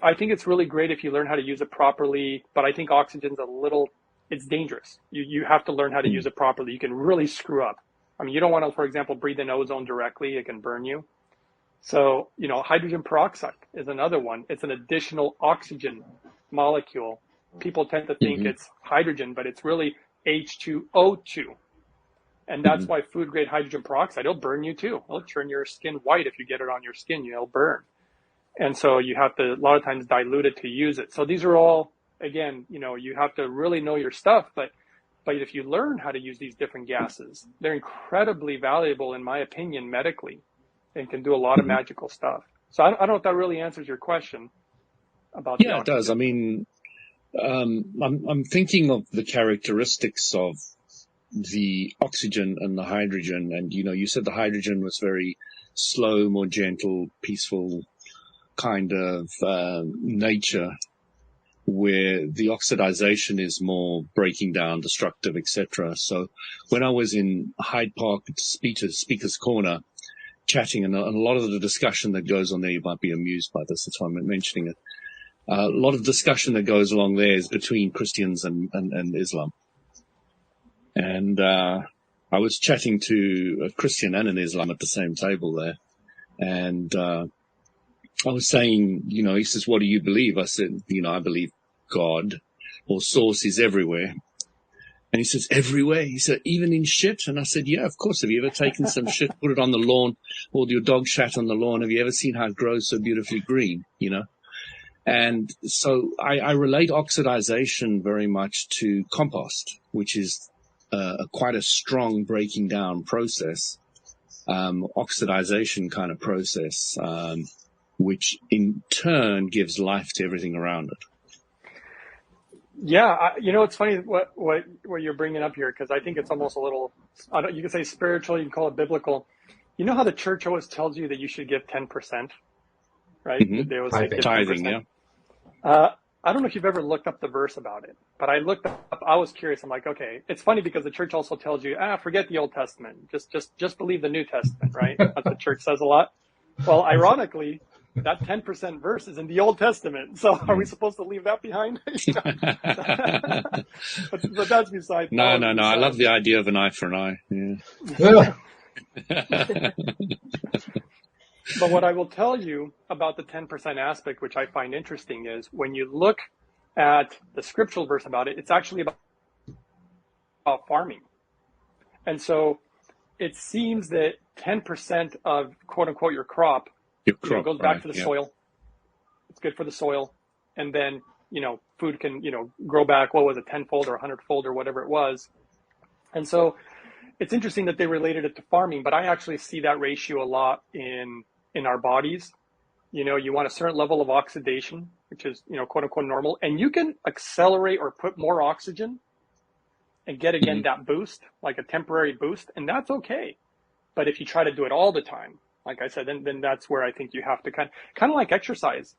[SPEAKER 4] I think it's really great if you learn how to use it properly. But I think oxygen's it's dangerous. You have to learn how to use it properly. You can really screw up. I mean, you don't want to, for example, breathe in ozone directly. It can burn you. So, hydrogen peroxide is another one. It's an additional oxygen molecule. People tend to think it's hydrogen, but it's really H2O2. And that's why food grade hydrogen peroxide, it'll burn you too. It'll turn your skin white if you get it on your skin, it'll burn. And so you have to, a lot of times, dilute it to use it. So these are all, again, you have to really know your stuff, but if you learn how to use these different gases, they're incredibly valuable, in my opinion, medically, and can do a lot of magical stuff. So I don't know if that really answers your question about.
[SPEAKER 5] Yeah, it does. I mean, I'm thinking of the characteristics of the oxygen and the hydrogen, and you said the hydrogen was very slow, more gentle, peaceful kind of nature, where the oxidization is more breaking down, destructive, etc. So when I was in Hyde Park at Speaker's Corner chatting, and a lot of the discussion that goes on there, you might be amused by this, that's why I'm mentioning it. A lot of discussion that goes along there is between Christians and Islam. And I was chatting to a Christian and an Islam at the same table there. And I was saying, he says, what do you believe? I said, I believe God or source is everywhere. And he says, everywhere? He said, even in shit? And I said, yeah, of course. Have you ever taken some shit, put it on the lawn, or your dog shat on the lawn? Have you ever seen how it grows so beautifully green, And so I relate oxidization very much to compost, which is quite a strong breaking down process, oxidization kind of process, which in turn gives life to everything around it.
[SPEAKER 4] Yeah, it's funny what you're bringing up here, because I think it's almost a little, you can say spiritual, you can call it biblical. You know how the church always tells you that you should give 10%, right? They always say give 10%.
[SPEAKER 5] Tithing, yeah.
[SPEAKER 4] I don't know if you've ever looked up the verse about it, but I looked up, I was curious. I'm like, okay, it's funny because the church also tells you, forget the Old Testament. Just believe the New Testament, right? That's what the church says a lot. Well, ironically, that 10% verse is in the Old Testament. So are we supposed to leave that behind? but that's beside.
[SPEAKER 5] No. I love the idea of an eye for an eye. Yeah.
[SPEAKER 4] But what I will tell you about the 10% aspect, which I find interesting, is when you look at the scriptural verse about it, it's actually about farming. And so it seems that 10% of quote unquote your crop goes back to the soil. It's good for the soil. And then, food can, grow back, what was it, 10-fold or 100-fold or whatever it was. And so it's interesting that they related it to farming, but I actually see that ratio a lot in our bodies. You want a certain level of oxidation, which is, quote unquote normal, and you can accelerate or put more oxygen and get again that boost, like a temporary boost, and that's okay. But if you try to do it all the time, like I said, then that's where I think you have to kind of like exercise.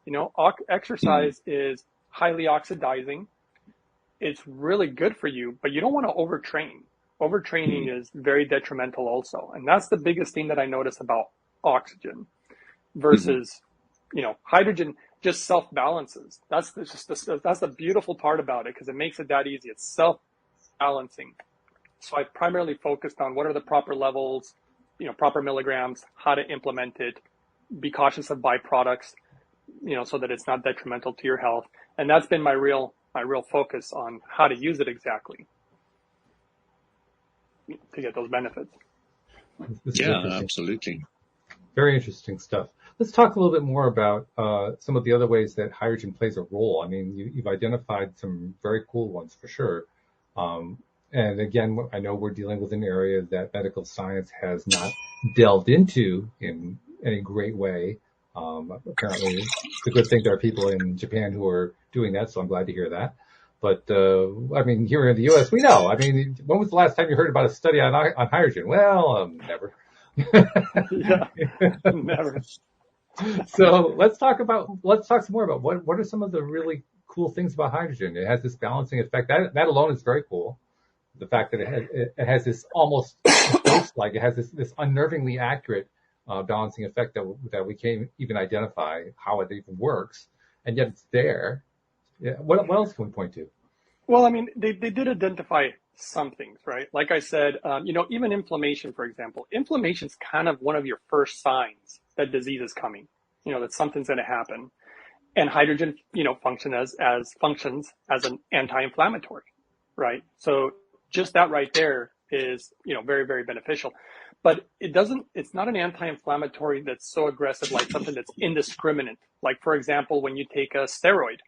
[SPEAKER 4] Exercise is highly oxidizing. It's really good for you, but you don't want to overtrain. Overtraining is very detrimental also. And that's the biggest thing that I notice about oxygen versus, hydrogen just self-balances. That's the beautiful part about it, because it makes it that easy. It's self-balancing. So I primarily focused on what are the proper levels, proper milligrams, how to implement it, be cautious of byproducts, so that it's not detrimental to your health. And that's been my real focus on how to use it exactly to get those benefits.
[SPEAKER 5] Yeah, absolutely.
[SPEAKER 2] Very interesting stuff. Let's talk a little bit more about some of the other ways that hydrogen plays a role. I mean, you've identified some very cool ones for sure. And again, I know we're dealing with an area that medical science has not delved into in any great way. Apparently, it's a good thing there are people in Japan who are doing that, so I'm glad to hear that. But, I mean, here in the U.S., we know. I mean, when was the last time you heard about a study on hydrogen? Well, never.
[SPEAKER 4] Yeah, never.
[SPEAKER 2] So let's talk some more about what are some of the really cool things about hydrogen. It has this balancing effect. That alone is very cool. The fact that it has this almost like it has this unnervingly accurate balancing effect that we can't even identify how it even works, and yet it's there. Yeah. What else can we point to?
[SPEAKER 4] Well, I mean, they did identify some things, right? Like I said, even inflammation, for example, inflammation is kind of one of your first signs that disease is coming, that something's going to happen. And hydrogen, functions as an anti-inflammatory, right? So just that right there is, very, very beneficial. But it's not an anti-inflammatory that's so aggressive, like something that's indiscriminate. Like, for example, when you take a steroid,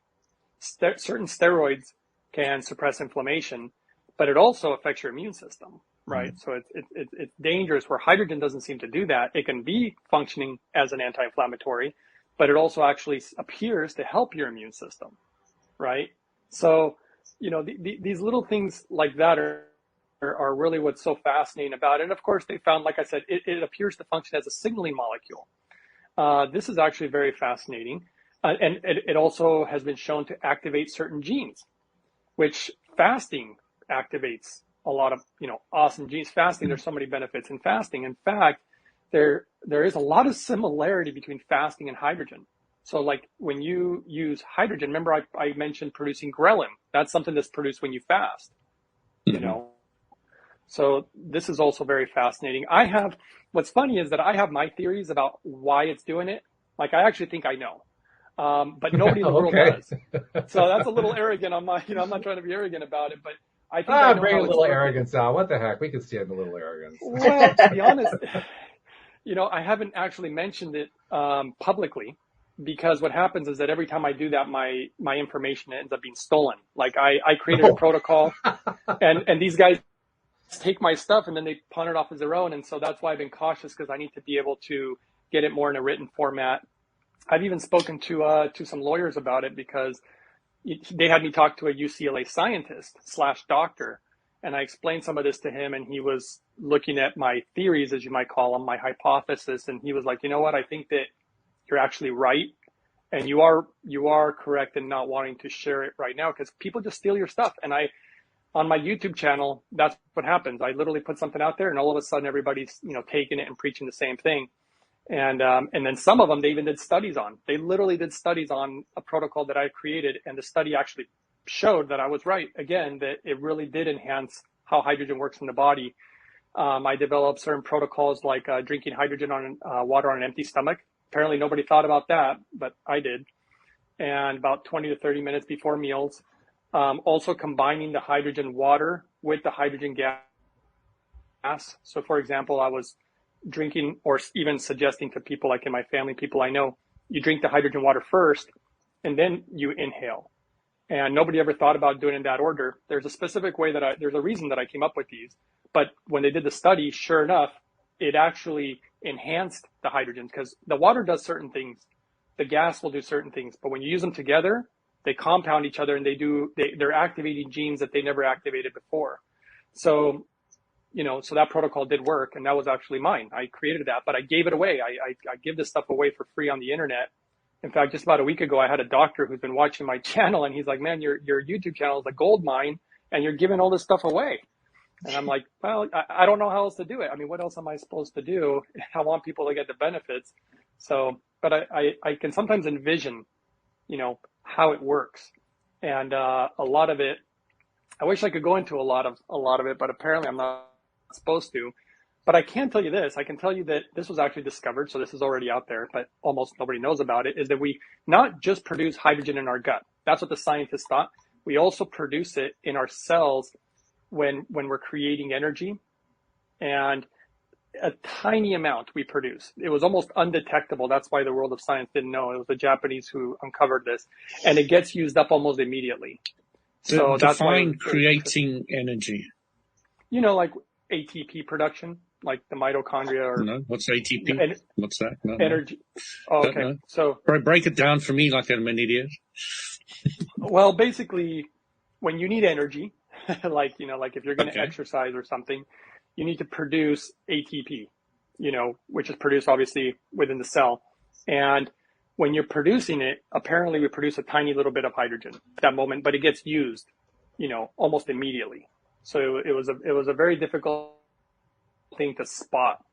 [SPEAKER 4] certain steroids can suppress inflammation, but it also affects your immune system, right? So it's dangerous, where hydrogen doesn't seem to do that. It can be functioning as an anti-inflammatory, but it also actually appears to help your immune system, right? So, these little things like that are really what's so fascinating about it. And of course, they found, like I said, it appears to function as a signaling molecule. This is actually very fascinating. And it also has been shown to activate certain genes, which fasting activates a lot of, awesome genes. Fasting, there's so many benefits in fasting. In fact, there is a lot of similarity between fasting and hydrogen. So like when you use hydrogen, remember I mentioned producing ghrelin. That's something that's produced when you fast, So this is also very fascinating. What's funny is that I have my theories about why it's doing it. Like, I actually think I know. But nobody in the world does. So that's a little arrogant on my, I'm not trying to be arrogant about it, but I think I know
[SPEAKER 2] bring
[SPEAKER 4] how
[SPEAKER 2] a
[SPEAKER 4] it's
[SPEAKER 2] little
[SPEAKER 4] working.
[SPEAKER 2] arrogance out. What the heck? We can stand a little arrogance.
[SPEAKER 4] Well, to be honest, I haven't actually mentioned it publicly, because what happens is that every time I do that, my information ends up being stolen. Like I created a protocol, and these guys take my stuff and then they pawn it off as their own. And so that's why I've been cautious, because I need to be able to get it more in a written format. I've even spoken to some lawyers about it, because they had me talk to a UCLA scientist / doctor, and I explained some of this to him, and he was looking at my theories, as you might call them, my hypothesis, and he was like, you know what, I think that you're actually right, and you are correct in not wanting to share it right now, because people just steal your stuff. And on my YouTube channel, that's what happens. I literally put something out there, and all of a sudden everybody's taking it and preaching the same thing. And then some of them, they even did studies on. They literally did studies on a protocol that I created, and the study actually showed that I was right. Again, that it really did enhance how hydrogen works in the body. I developed certain protocols like drinking hydrogen on water on an empty stomach. Apparently nobody thought about that, but I did. And about 20 to 30 minutes before meals. Also combining the hydrogen water with the hydrogen gas. So for example, I was drinking, or even suggesting to people, like in my family, people I know, you drink the hydrogen water first and then you inhale. And nobody ever thought about doing it in that order. There's a specific way there's a reason that I came up with these. But when they did the study, sure enough, it actually enhanced the hydrogen because the water does certain things. The gas will do certain things. But when you use them together, they compound each other and they're activating genes that they never activated before. So, so that protocol did work, and that was actually mine. I created that, but I gave it away. I give this stuff away for free on the internet. In fact, just about a week ago, I had a doctor who's been watching my channel, and he's like, man, your YouTube channel is a gold mine, and you're giving all this stuff away. And I'm like, well, I don't know how else to do it. I mean, what else am I supposed to do? I want people to get the benefits. So, but I can sometimes envision, how it works. And a lot of it, I wish I could go into a lot of it, but apparently I'm not supposed to. But I can tell you this. I can tell you that this was actually discovered, so this is already out there, but almost nobody knows about it, is that we not just produce hydrogen in our gut. That's what the scientists thought. We also produce it in our cells when we're creating energy. And a tiny amount we produce. It was almost undetectable. That's why the world of science didn't know. It was the Japanese who uncovered this. And it gets used up almost immediately.
[SPEAKER 5] So that's why creating energy.
[SPEAKER 4] Like ATP production, like the mitochondria or
[SPEAKER 5] no. What's ATP? What's that? No,
[SPEAKER 4] energy. Oh, okay.
[SPEAKER 5] No.
[SPEAKER 4] So
[SPEAKER 5] break it down for me like I'm an idiot.
[SPEAKER 4] Well, basically, when you need energy, like if you're going to exercise or something, you need to produce ATP, which is produced obviously within the cell. And when you're producing it, apparently we produce a tiny little bit of hydrogen at that moment, but it gets used, almost immediately. So it was a very difficult thing to spot.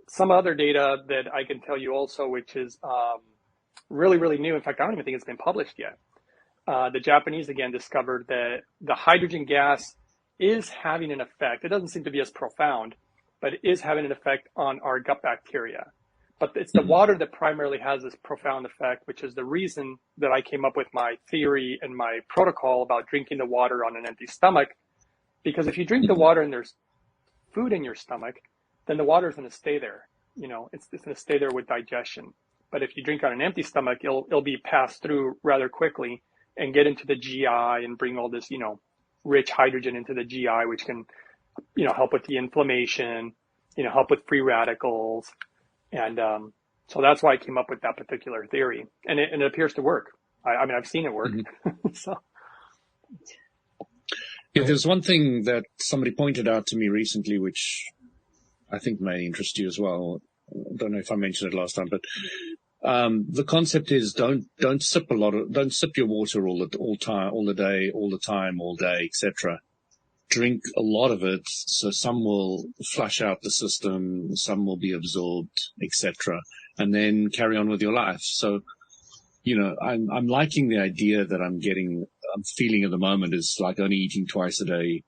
[SPEAKER 4] Some other data that I can tell you also, which is really, really new. In fact, I don't even think it's been published yet. The Japanese again discovered that the hydrogen gas is having an effect. It doesn't seem to be as profound, but it is having an effect on our gut bacteria. But it's the water that primarily has this profound effect, which is the reason that I came up with my theory and my protocol about drinking the water on an empty stomach. Because if you drink the water and there's food in your stomach, then the water is going to stay there. It's going to stay there with digestion. But if you drink on an empty stomach, it'll be passed through rather quickly and get into the GI and bring all this, rich hydrogen into the GI, which can, help with the inflammation, help with free radicals. And so that's why I came up with that particular theory. And it appears to work. I mean, I've seen it work. So.
[SPEAKER 5] Yeah, there's one thing that somebody pointed out to me recently, which I think may interest you as well. I don't know if I mentioned it last time, but the concept is don't sip your water all the time, etc. Drink a lot of it, so some will flush out the system, some will be absorbed, etc., and then carry on with your life. So, I'm liking the idea that I'm feeling at the moment is like only eating twice a day,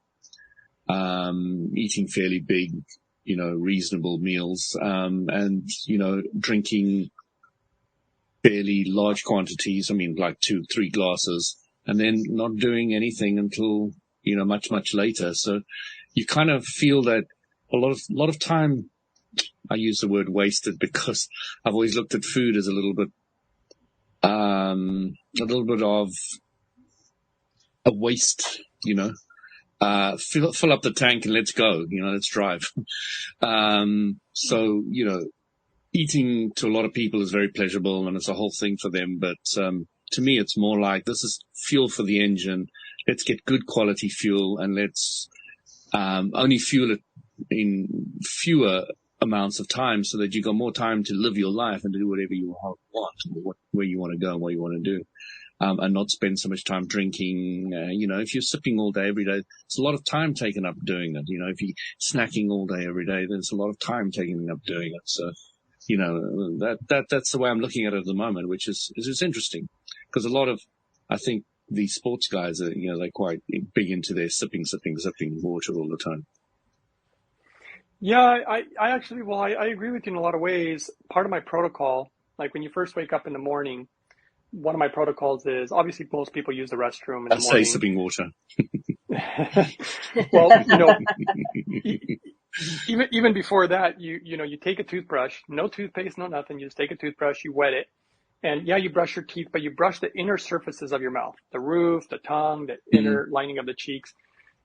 [SPEAKER 5] eating fairly big, reasonable meals, and, drinking fairly large quantities. I mean, like 2-3 glasses, and then not doing anything until, much, much later. So you kind of feel that a lot of time, I use the word wasted because I've always looked at food as a little bit of a waste, fill up the tank and let's go, let's drive. So, eating to a lot of people is very pleasurable and it's a whole thing for them. But, to me, it's more like this is fuel for the engine. Let's get good quality fuel and let's, only fuel it in fewer amounts of time so that you got more time to live your life and to do whatever you want, or where you want to go and what you want to do. And not spend so much time drinking. If you're sipping all day, every day, it's a lot of time taken up doing it. If you're snacking all day, every day, there's a lot of time taken up doing it. So, that's the way I'm looking at it at the moment, which is interesting because a lot of, I think these sports guys are, they're quite big into their sipping water all the time.
[SPEAKER 4] Yeah, I actually, I agree with you in a lot of ways. Part of my protocol, like when you first wake up in the morning, one of my protocols is obviously most people use the restroom in the morning.
[SPEAKER 5] Say sipping water.
[SPEAKER 4] Well, even before that, you take a toothbrush, no toothpaste, no nothing. You just take a toothbrush, you wet it, And yeah, you brush your teeth, but you brush the inner surfaces of your mouth, the roof, the tongue, the inner lining of the cheeks.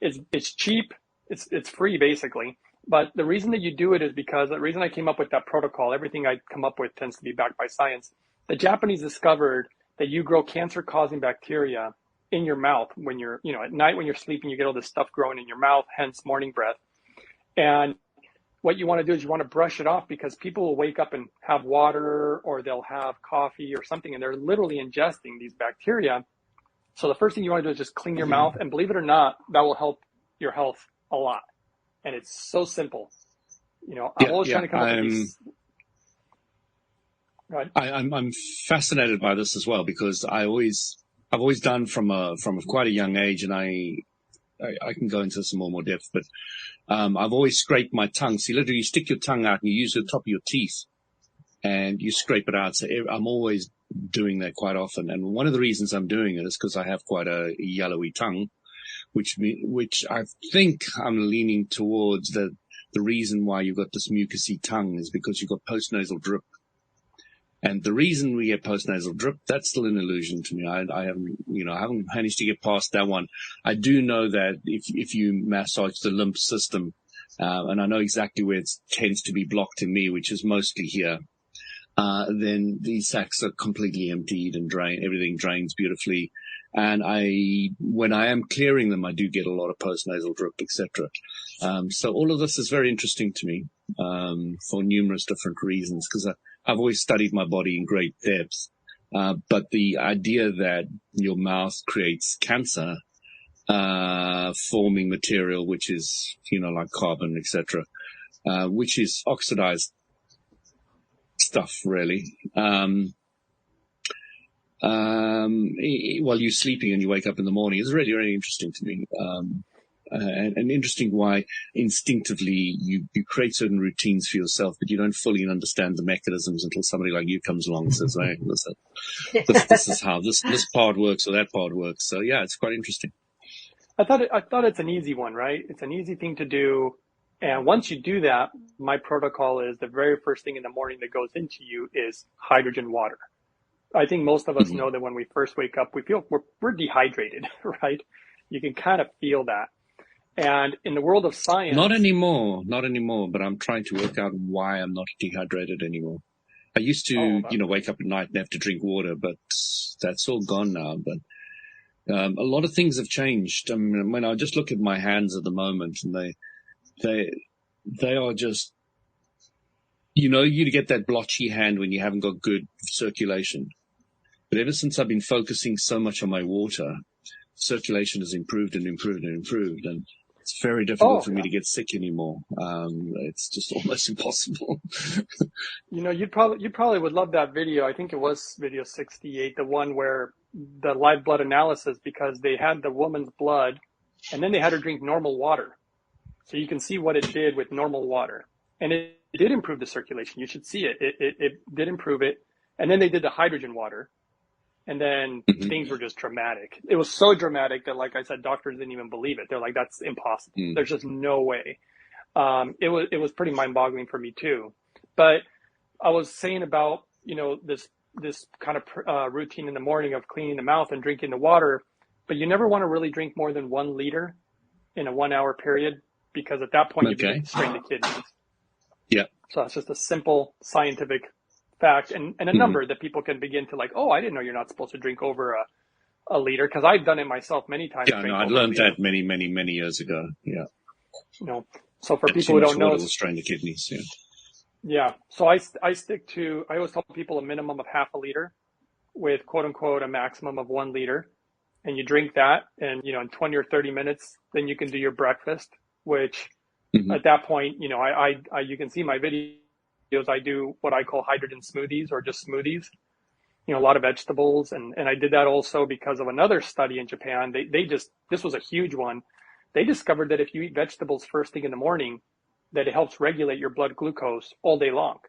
[SPEAKER 4] It's cheap. It's free basically. But the reason that you do it is because the reason I came up with that protocol, everything I come up with tends to be backed by science. The Japanese discovered that you grow cancer-causing bacteria in your mouth when you're, at night when you're sleeping, you get all this stuff growing in your mouth, hence morning breath. And what you want to do is you want to brush it off, because people will wake up and have water, or they'll have coffee or something, and they're literally ingesting these bacteria. So the first thing you want to do is just clean your mouth, and believe it or not, that will help your health a lot. And it's so simple. I'm always trying to come up with these.
[SPEAKER 5] I'm fascinated by this as well, because I've always done from quite a young age, and I can go into some more depth, but I've always scraped my tongue. See, literally, you stick your tongue out and you use the top of your teeth and you scrape it out. So I'm always doing that quite often. And one of the reasons I'm doing it is because I have quite a yellowy tongue, which I think I'm leaning towards the reason why you've got this mucousy tongue is because you've got postnasal drip. And the reason we get postnasal drip, that's still an illusion to me. I haven't managed to get past that one. I do know that if you massage the lymph system, and I know exactly where it tends to be blocked in me, which is mostly here, then these sacs are completely emptied and everything drains beautifully. And when I am clearing them, I do get a lot of postnasal drip, etc. So all of this is very interesting to me, for numerous different reasons, because I've always studied my body in great depth. But the idea that your mouth creates cancer, forming material, which is, like carbon, etc., which is oxidized stuff, really. While you're sleeping and you wake up in the morning is really, really interesting to me. And interesting why instinctively you create certain routines for yourself, but you don't fully understand the mechanisms until somebody like you comes along and says, hey, listen, this is how this part works or that part works. So yeah, it's quite interesting.
[SPEAKER 4] I thought it's an easy one, right? It's an easy thing to do. And once you do that, my protocol is the very first thing in the morning that goes into you is hydrogen water. I think most of us know that when we first wake up, we feel we're dehydrated, right? You can kind of feel that. And in the world of science... Not anymore,
[SPEAKER 5] but I'm trying to work out why I'm not dehydrated anymore. I used to, wake up at night and have to drink water, but that's all gone now. But a lot of things have changed. I mean, when I just look at my hands at the moment, and they are just... you get that blotchy hand when you haven't got good circulation. But ever since I've been focusing so much on my water, circulation has improved and improved and improved. And it's very difficult for me to get sick anymore. It's just almost impossible.
[SPEAKER 4] You probably would love that video. I think it was video 68, the one where the live blood analysis, because they had the woman's blood and then they had her drink normal water. So you can see what it did with normal water. And it did improve the circulation. You should see it. It did improve it. And then they did the hydrogen water. And then things were just dramatic. It was so dramatic that, like I said, doctors didn't even believe it. They're like, that's impossible. There's just no way. It was pretty mind-boggling for me too. But I was saying about, this kind of routine in the morning of cleaning the mouth and drinking the water, but you never want to really drink more than 1 liter in a 1 hour period, because at that point you begin to strain the kidneys.
[SPEAKER 5] Yeah.
[SPEAKER 4] So that's just a simple scientific fact and a number that people can begin to like, oh, I didn't know you're not supposed to drink over a liter, because I've done it myself many times.
[SPEAKER 5] Yeah, no, I learned that many, many, many years ago. Yeah.
[SPEAKER 4] So for people who don't know,
[SPEAKER 5] it will strain the kidneys. Yeah.
[SPEAKER 4] Yeah. So I always tell people a minimum of half a liter with quote unquote a maximum of 1 liter. And you drink that and, in 20 or 30 minutes, then you can do your breakfast, which at that point, you can see my videos. I do what I call hydrogen smoothies, or just smoothies, a lot of vegetables. And I did that also because of another study in Japan. This was a huge one. They discovered that if you eat vegetables first thing in the morning, that it helps regulate your blood glucose all day long.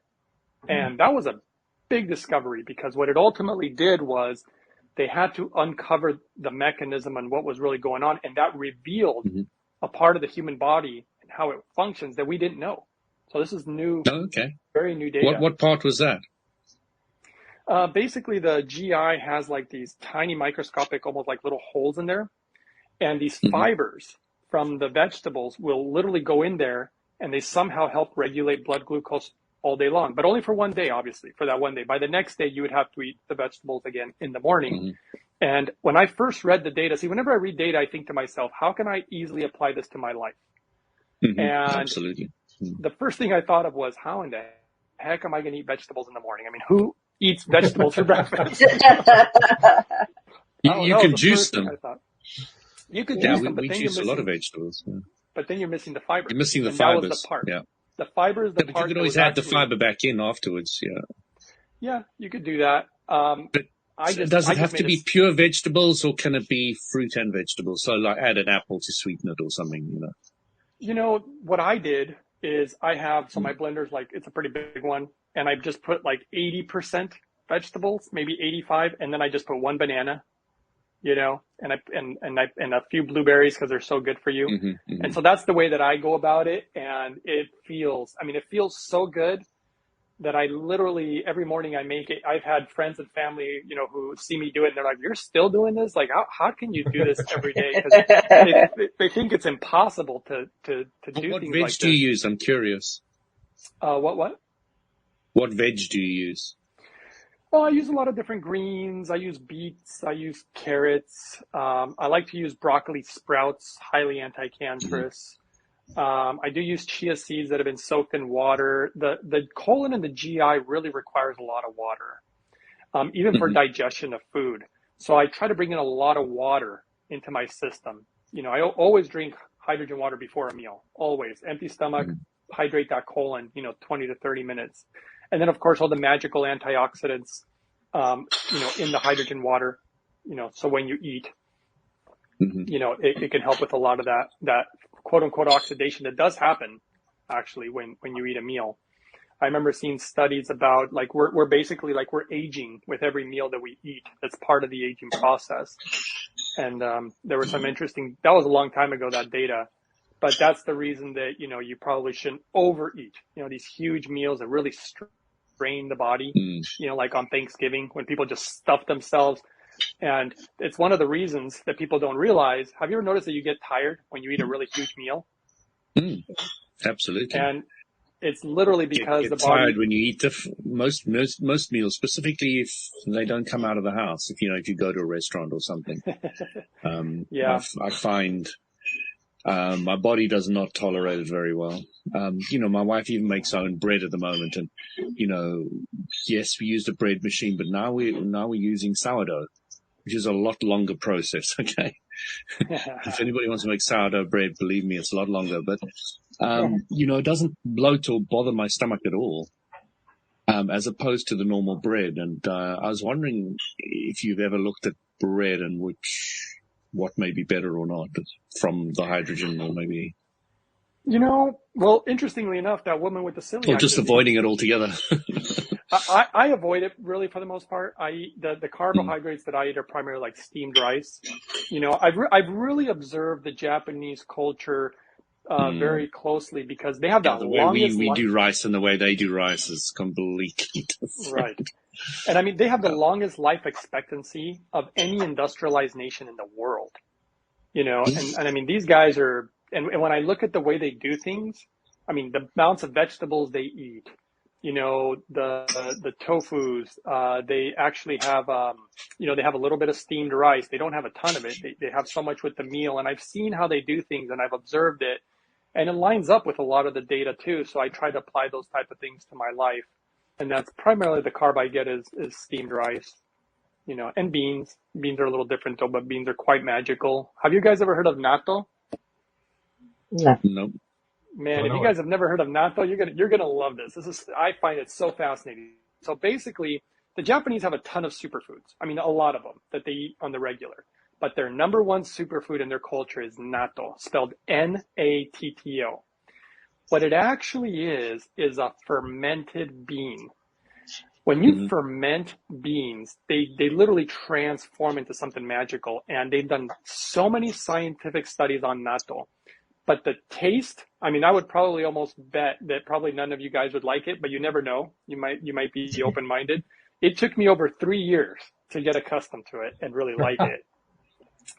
[SPEAKER 4] And that was a big discovery, because what it ultimately did was they had to uncover the mechanism and what was really going on. And that revealed a part of the human body and how it functions that we didn't know. So this is new, very new data.
[SPEAKER 5] What part was that?
[SPEAKER 4] Basically, the GI has like these tiny microscopic, almost like little holes in there. And these fibers from the vegetables will literally go in there, and they somehow help regulate blood glucose all day long, but only for one day, obviously, for that one day. By the next day, you would have to eat the vegetables again in the morning. And when I first read the data, see, whenever I read data, I think to myself, how can I easily apply this to my life? And
[SPEAKER 5] Absolutely.
[SPEAKER 4] the first thing I thought of was, how in the heck am I going to eat vegetables in the morning? I mean, who eats vegetables for breakfast?
[SPEAKER 5] You can juice them.
[SPEAKER 4] You could juice them, but
[SPEAKER 5] we
[SPEAKER 4] then
[SPEAKER 5] juice
[SPEAKER 4] you're
[SPEAKER 5] a lot of
[SPEAKER 4] missing,
[SPEAKER 5] vegetables. Yeah.
[SPEAKER 4] but then you're missing the fiber.
[SPEAKER 5] You're missing the
[SPEAKER 4] And
[SPEAKER 5] fibers.
[SPEAKER 4] that was the part.
[SPEAKER 5] Yeah.
[SPEAKER 4] The fiber is the
[SPEAKER 5] But
[SPEAKER 4] part.
[SPEAKER 5] you could
[SPEAKER 4] that
[SPEAKER 5] always
[SPEAKER 4] was
[SPEAKER 5] add the
[SPEAKER 4] actually-
[SPEAKER 5] fiber back in afterwards. Yeah.
[SPEAKER 4] Yeah, you could do that.
[SPEAKER 5] But does it have to be pure vegetables, or can it be fruit and vegetables? So like add an apple to sweeten it or something, you know?
[SPEAKER 4] You know, what I did is I have, so my blender's like, it's a pretty big one, and I just put like 80% vegetables, maybe 85, and then I just put one banana, you know, and a few blueberries because they're so good for you. And so that's the way that I go about it. And it feels so good that I literally, every morning I make it. I've had friends and family, you know, who see me do it, and they're like, "You're still doing this? Like, how can you do this every day?" Because they think it's impossible to do
[SPEAKER 5] What
[SPEAKER 4] things
[SPEAKER 5] veg
[SPEAKER 4] like
[SPEAKER 5] do
[SPEAKER 4] this.
[SPEAKER 5] you use? I'm curious.
[SPEAKER 4] What?
[SPEAKER 5] What veg do you use?
[SPEAKER 4] Well, I use a lot of different greens. I use beets. I use carrots. I like to use broccoli sprouts, highly anti-cancerous. I do use chia seeds that have been soaked in water. The colon and the GI really requires a lot of water, even for digestion of food. So I try to bring in a lot of water into my system. You know, I always drink hydrogen water before a meal, always. Empty stomach, hydrate that colon, 20 to 30 minutes. And then, of course, all the magical antioxidants, in the hydrogen water, so when you eat, it can help with a lot of that quote unquote oxidation that does happen actually when you eat a meal. I remember seeing studies about like we're basically like we're aging with every meal that we eat. That's part of the aging process. And there was some interesting, that was a long time ago, that data, but that's the reason that, you probably shouldn't overeat, these huge meals that really strain the body, like on Thanksgiving when people just stuff themselves. And it's one of the reasons that people don't realize. Have you ever noticed that you get tired when you eat a really huge meal?
[SPEAKER 5] Absolutely.
[SPEAKER 4] And it's literally because
[SPEAKER 5] you
[SPEAKER 4] the
[SPEAKER 5] get
[SPEAKER 4] body.
[SPEAKER 5] tired when you eat most meals, specifically if they don't come out of the house. If you go to a restaurant or something. I find my body does not tolerate it very well. My wife even makes her own bread at the moment, and yes, we used a bread machine, but now we're using sourdough, which is a lot longer process. Okay. If anybody wants to make sourdough bread, believe me, it's a lot longer, but, it doesn't bloat or bother my stomach at all, as opposed to the normal bread. And, I was wondering if you've ever looked at bread and what may be better or not from the hydrogen, or maybe.
[SPEAKER 4] Well, interestingly enough, that woman with the celiac
[SPEAKER 5] or just
[SPEAKER 4] disease,
[SPEAKER 5] avoiding it altogether.
[SPEAKER 4] I avoid it really for the most part. I eat the carbohydrates that I eat are primarily like steamed rice. I've really observed the Japanese culture very closely because they have the
[SPEAKER 5] way
[SPEAKER 4] longest
[SPEAKER 5] we do rice and the way they do rice is completely different.
[SPEAKER 4] Right. And I mean, they have the longest life expectancy of any industrialized nation in the world. And I mean, these guys are, and when I look at the way they do things, I mean, the amounts of vegetables they eat, the tofus, they actually have, they have a little bit of steamed rice. They don't have a ton of it. They have so much with the meal, and I've seen how they do things and I've observed it, and it lines up with a lot of the data too. So I try to apply those type of things to my life. And that's primarily the carb I get is steamed rice, and beans. Beans are a little different though, but beans are quite magical. Have you guys ever heard of natto?
[SPEAKER 3] No.
[SPEAKER 5] Nope.
[SPEAKER 4] Man, if you guys have never heard of natto, you're gonna love this. I find it so fascinating. So basically, the Japanese have a ton of superfoods. I mean, a lot of them that they eat on the regular. But their number one superfood in their culture is natto, spelled Natto. What it actually is a fermented bean. When you ferment beans, they literally transform into something magical. And they've done so many scientific studies on natto. But the taste, I mean, I would probably almost bet that probably none of you guys would like it, but you never know. You might be open-minded. It took me over 3 years to get accustomed to it and really like it.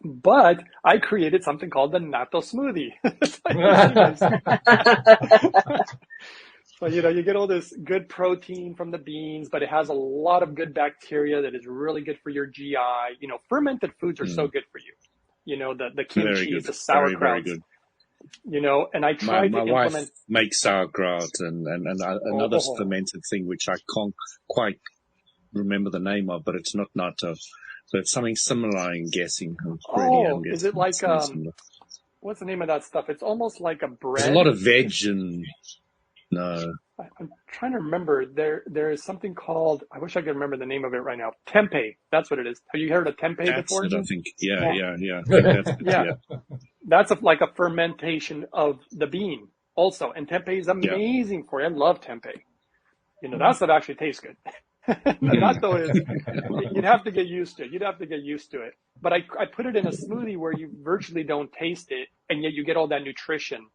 [SPEAKER 4] But I created something called the natto smoothie. So, you get all this good protein from the beans, but it has a lot of good bacteria that is really good for your GI. Fermented foods are so good for you. The kimchi, the sauerkraut, and I tried to
[SPEAKER 5] My wife
[SPEAKER 4] implement.
[SPEAKER 5] makes sauerkraut and another fermented thing, which I can't quite remember the name of, but it's not natto. So it's something similar, I'm guessing.
[SPEAKER 4] Is it like, what's the name of that stuff? It's almost like a bread.
[SPEAKER 5] There's a lot of veg and, no.
[SPEAKER 4] I'm trying to remember. There is something called, I wish I could remember the name of it right now. Tempeh. That's what it is. Have you heard of tempeh before?
[SPEAKER 5] That's it, I think. Yeah. That's it,
[SPEAKER 4] yeah. That's like a fermentation of the bean also. And tempeh is amazing for you. I love tempeh. That stuff actually tastes good. Natto is, you'd have to get used to it. But I put it in a smoothie where you virtually don't taste it, and yet you get all that nutrition.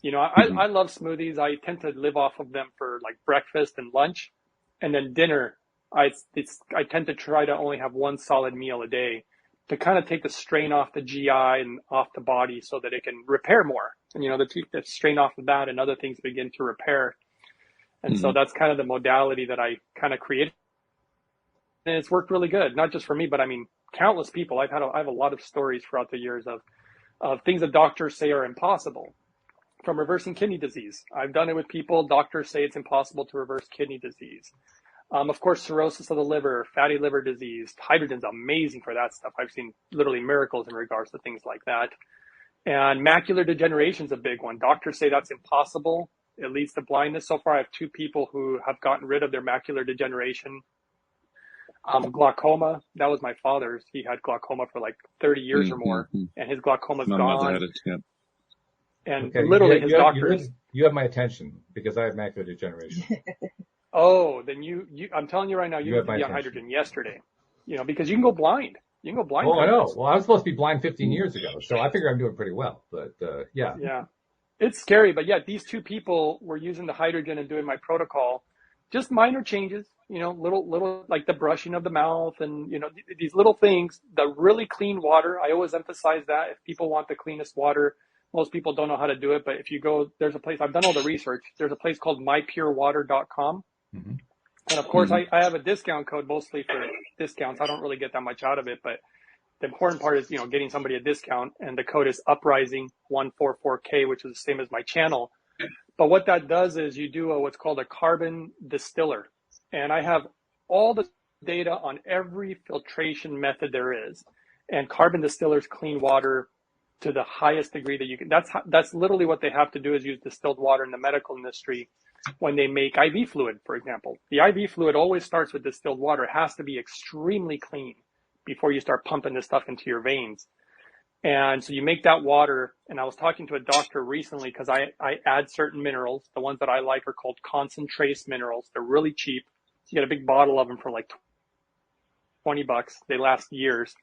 [SPEAKER 4] I love smoothies. I tend to live off of them for like breakfast and lunch, and then dinner. I tend to try to only have one solid meal a day to kind of take the strain off the GI and off the body so that it can repair more. And the strain off of that and other things begin to repair. And so that's kind of the modality that I kind of created. And it's worked really good, not just for me, but I mean, countless people. I have a lot of stories throughout the years of things that doctors say are impossible, from reversing kidney disease. I've done it with people. Doctors say it's impossible to reverse kidney disease. Of course, cirrhosis of the liver, fatty liver disease. Hydrogen's amazing for that stuff. I've seen literally miracles in regards to things like that. And macular degeneration is a big one. Doctors say that's impossible. It leads to blindness. So far, I have 2 people who have gotten rid of their macular degeneration. Glaucoma, that was my father's. He had glaucoma for like 30 years or more, and his glaucoma's
[SPEAKER 5] My
[SPEAKER 4] gone.
[SPEAKER 5] mother had it, yeah.
[SPEAKER 4] And literally his doctors.
[SPEAKER 2] You have my attention because I have macular degeneration.
[SPEAKER 4] Oh, then I'm telling you right now, you need to be on hydrogen yesterday. Because you can go blind.
[SPEAKER 2] Oh, I know. Well, I was supposed to be blind 15 years ago, so I figure I'm doing pretty well. But yeah.
[SPEAKER 4] Yeah. It's scary, but yeah, these 2 people were using the hydrogen and doing my protocol. Just minor changes, little like the brushing of the mouth and, these little things. The really clean water, I always emphasize that. If people want the cleanest water, most people don't know how to do it. But if you go, there's a place, I've done all the research. There's a place called mypurewater.com. And of course, I have a discount code mostly for discounts. I don't really get that much out of it, but the important part is, getting somebody a discount, and the code is Uprising144K, which is the same as my channel. But what that does is you do what's called a carbon distiller. And I have all the data on every filtration method there is. And carbon distillers clean water to the highest degree that you can. That's literally what they have to do, is use distilled water in the medical industry when they make IV fluid, for example. The IV fluid always starts with distilled water. It has to be extremely clean before you start pumping this stuff into your veins. And so you make that water. And I was talking to a doctor recently because I add certain minerals. The ones that I like are called concentrace minerals. They're really cheap. You get a big bottle of them for like $20. They last years.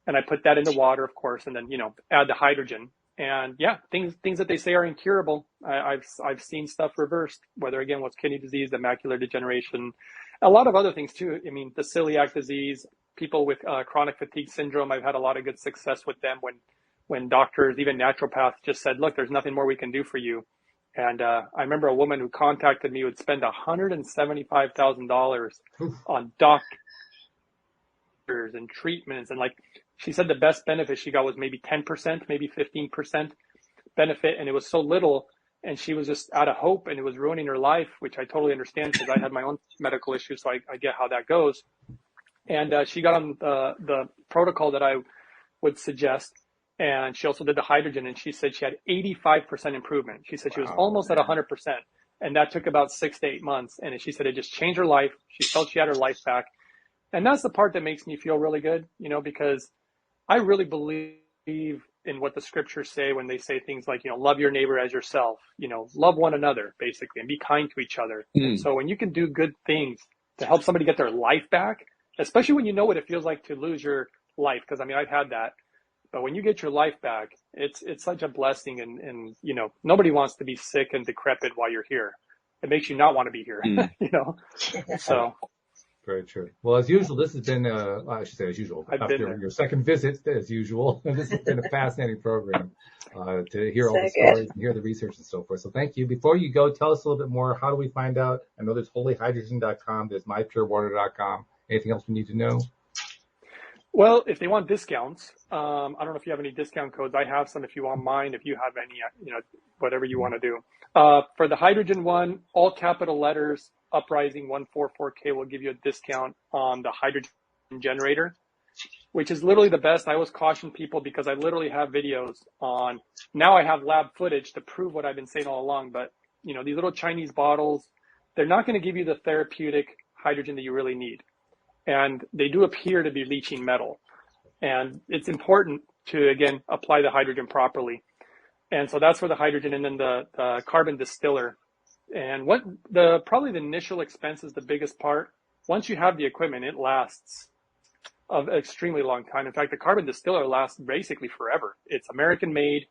[SPEAKER 4] And I put that in the water, of course, and then, add the hydrogen. And yeah, things that they say are incurable. I've seen stuff reversed, whether again, what's kidney disease, the macular degeneration, a lot of other things too. I mean, the celiac disease, people with chronic fatigue syndrome, I've had a lot of good success with them when doctors, even naturopaths, just said, look, there's nothing more we can do for you. And I remember a woman who contacted me would spend $175,000 on doctors and treatments. And like she said, the best benefit she got was maybe 10%, maybe 15% benefit. And it was so little. And she was just out of hope, and it was ruining her life, which I totally understand because I had my own medical issues. So I get how that goes. And she got on the protocol that I would suggest. And she also did the hydrogen, and she said she had 85% improvement. She said she was almost at 100%. And that took about 6 to 8 months. And she said it just changed her life. She felt she had her life back. And that's the part that makes me feel really good, because I really believe in what the scriptures say when they say things like, love your neighbor as yourself, love one another, basically, and be kind to each other. And so when you can do good things to help somebody get their life back, especially when you know what it feels like to lose your life, because I've had that. But when you get your life back, it's such a blessing. And nobody wants to be sick and decrepit while you're here. It makes you not want to be here, So
[SPEAKER 2] Very true. Well, as usual, this has been, I should say as usual, after your second visit, as usual, this has been a fascinating program, to hear all the stories and hear the research and so forth. So thank you. Before you go, tell us a little bit more. How do we find out? I know there's holyhydrogen.com, there's mypurewater.com. Anything else we need to know?
[SPEAKER 4] Well, if they want discounts, I don't know if you have any discount codes. I have some if you want mine, if you have any, whatever you want to do. For the hydrogen one, all capital letters, Uprising 144K will give you a discount on the hydrogen generator, which is literally the best. I always caution people because I literally have videos on, now I have lab footage to prove what I've been saying all along, but these little Chinese bottles, they're not going to give you the therapeutic hydrogen that you really need. And they do appear to be leaching metal. And it's important to, again, apply the hydrogen properly. And so that's for the hydrogen, and then the carbon distiller. And probably the initial expense is the biggest part. Once you have the equipment, it lasts an extremely long time. In fact, the carbon distiller lasts basically forever. It's American made.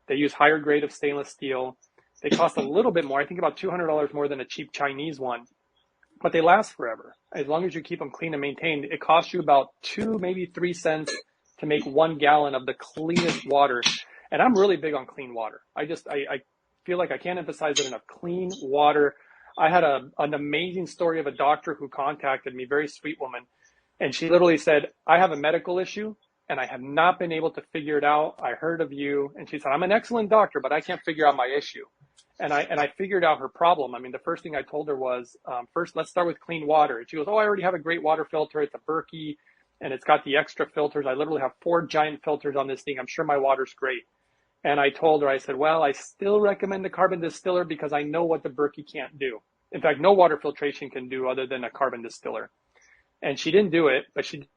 [SPEAKER 4] They use higher grade of stainless steel. They cost a little bit more, I think about $200 more than a cheap Chinese one, but they last forever. As long as you keep them clean and maintained, it costs you about 2, maybe 3 cents to make 1 gallon of the cleanest water. And I'm really big on clean water. I feel like I can't emphasize it enough. Clean water. I had an amazing story of a doctor who contacted me, very sweet woman. And she literally said, I have a medical issue and I have not been able to figure it out. I heard of you. And she said, I'm an excellent doctor, but I can't figure out my issue. And I figured out her problem. I mean, the first thing I told her was, first, let's start with clean water. And she goes, oh, I already have a great water filter. It's a Berkey and it's got the extra filters. I literally have 4 giant filters on this thing. I'm sure my water's great. And I told her, I said, well, I still recommend the carbon distiller because I know what the Berkey can't do. In fact, no water filtration can do other than a carbon distiller. And she didn't do it, but she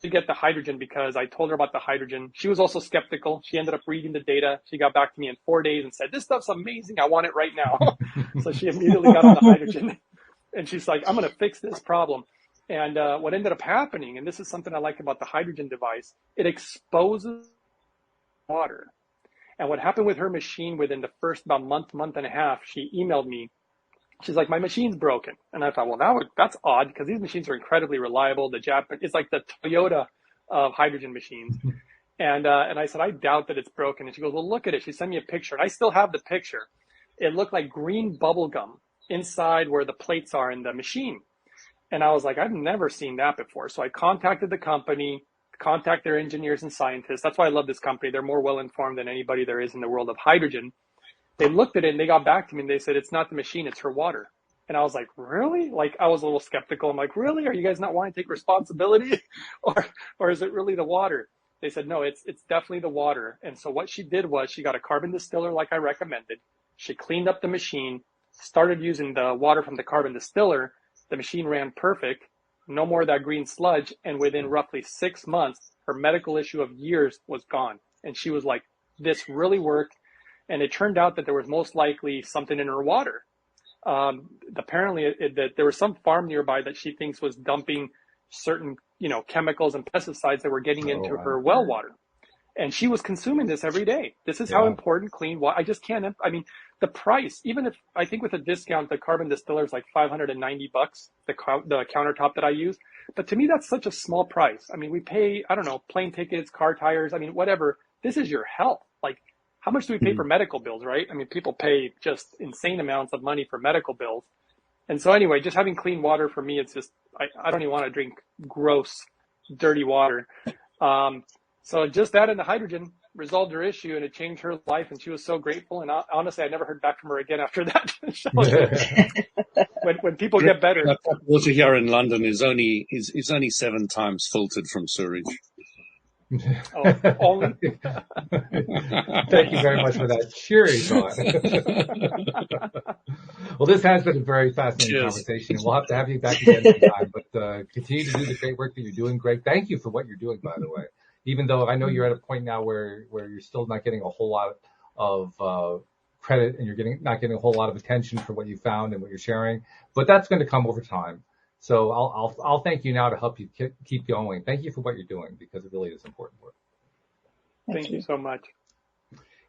[SPEAKER 4] did get the hydrogen because I told her about the hydrogen. She was also skeptical. She ended up reading the data. She got back to me in 4 days and said, this stuff's amazing. I want it right now. So she immediately got on the hydrogen. And she's like, I'm going to fix this problem. And what ended up happening, and this is something I like about the hydrogen device, it exposes water. And what happened with her machine within the first about month and a half, she emailed me. She's like, my machine's broken. And I thought, well, that's odd because these machines are incredibly reliable. It's like the Toyota of hydrogen machines. And I said, I doubt that it's broken. And she goes, well, look at it. She sent me a picture and I still have the picture. It looked like green bubble gum inside where the plates are in the machine. And I was like, I've never seen that before. So I contacted the company, contact their engineers and scientists. That's why I love this company. They're more well-informed than anybody there is in the world of hydrogen. They looked at it and they got back to me and they said, it's not the machine, it's her water. And I was like, really? Like, I was a little skeptical. I'm like, really? Are you guys not wanting to take responsibility? or is it really the water? They said, no, it's definitely the water. And so what she did was she got a carbon distiller like I recommended. She cleaned up the machine, started using the water from the carbon distiller. The machine ran perfect. No more of that green sludge. And within roughly 6 months, her medical issue of years was gone. And she was like, this really worked. And it turned out that there was most likely something in her water. Apparently that there was some farm nearby that she thinks was dumping certain, chemicals and pesticides that were getting into her well water. And she was consuming this every day. This is how important clean water. I just can't, the price, even if I think with a discount, the carbon distiller is like $590, the countertop that I use. But to me, that's such a small price. I mean, we pay, I don't know, plane tickets, car tires. I mean, whatever. This is your health. Like, how much do we pay for medical bills, right? I mean, people pay just insane amounts of money for medical bills. And so anyway, just having clean water for me, it's just, I don't even want to drink gross, dirty water. So just that and the hydrogen resolved her issue and it changed her life. And she was so grateful. And honestly, I never heard back from her again after that. when people get better.
[SPEAKER 5] Water here in London is only 7 times filtered from sewage.
[SPEAKER 4] Only.
[SPEAKER 2] Thank you very much for that cheery thought. Well, this has been a very fascinating conversation. We'll have to have you back again sometime, but continue to do the great work that you're doing. Greg, thank you for what you're doing, by the way. Even though I know you're at a point now where you're still not getting a whole lot of credit and you're not getting a whole lot of attention for what you found and what you're sharing, but that's going to come over time. So I'll thank you now to help you keep going. Thank you for what you're doing because it really is important work.
[SPEAKER 4] Thank you so much.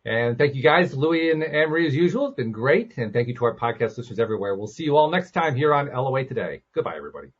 [SPEAKER 2] And thank you guys, Louis and Anne-Marie as usual. It's been great. And thank you to our podcast listeners everywhere. We'll see you all next time here on LOA Today. Goodbye, everybody.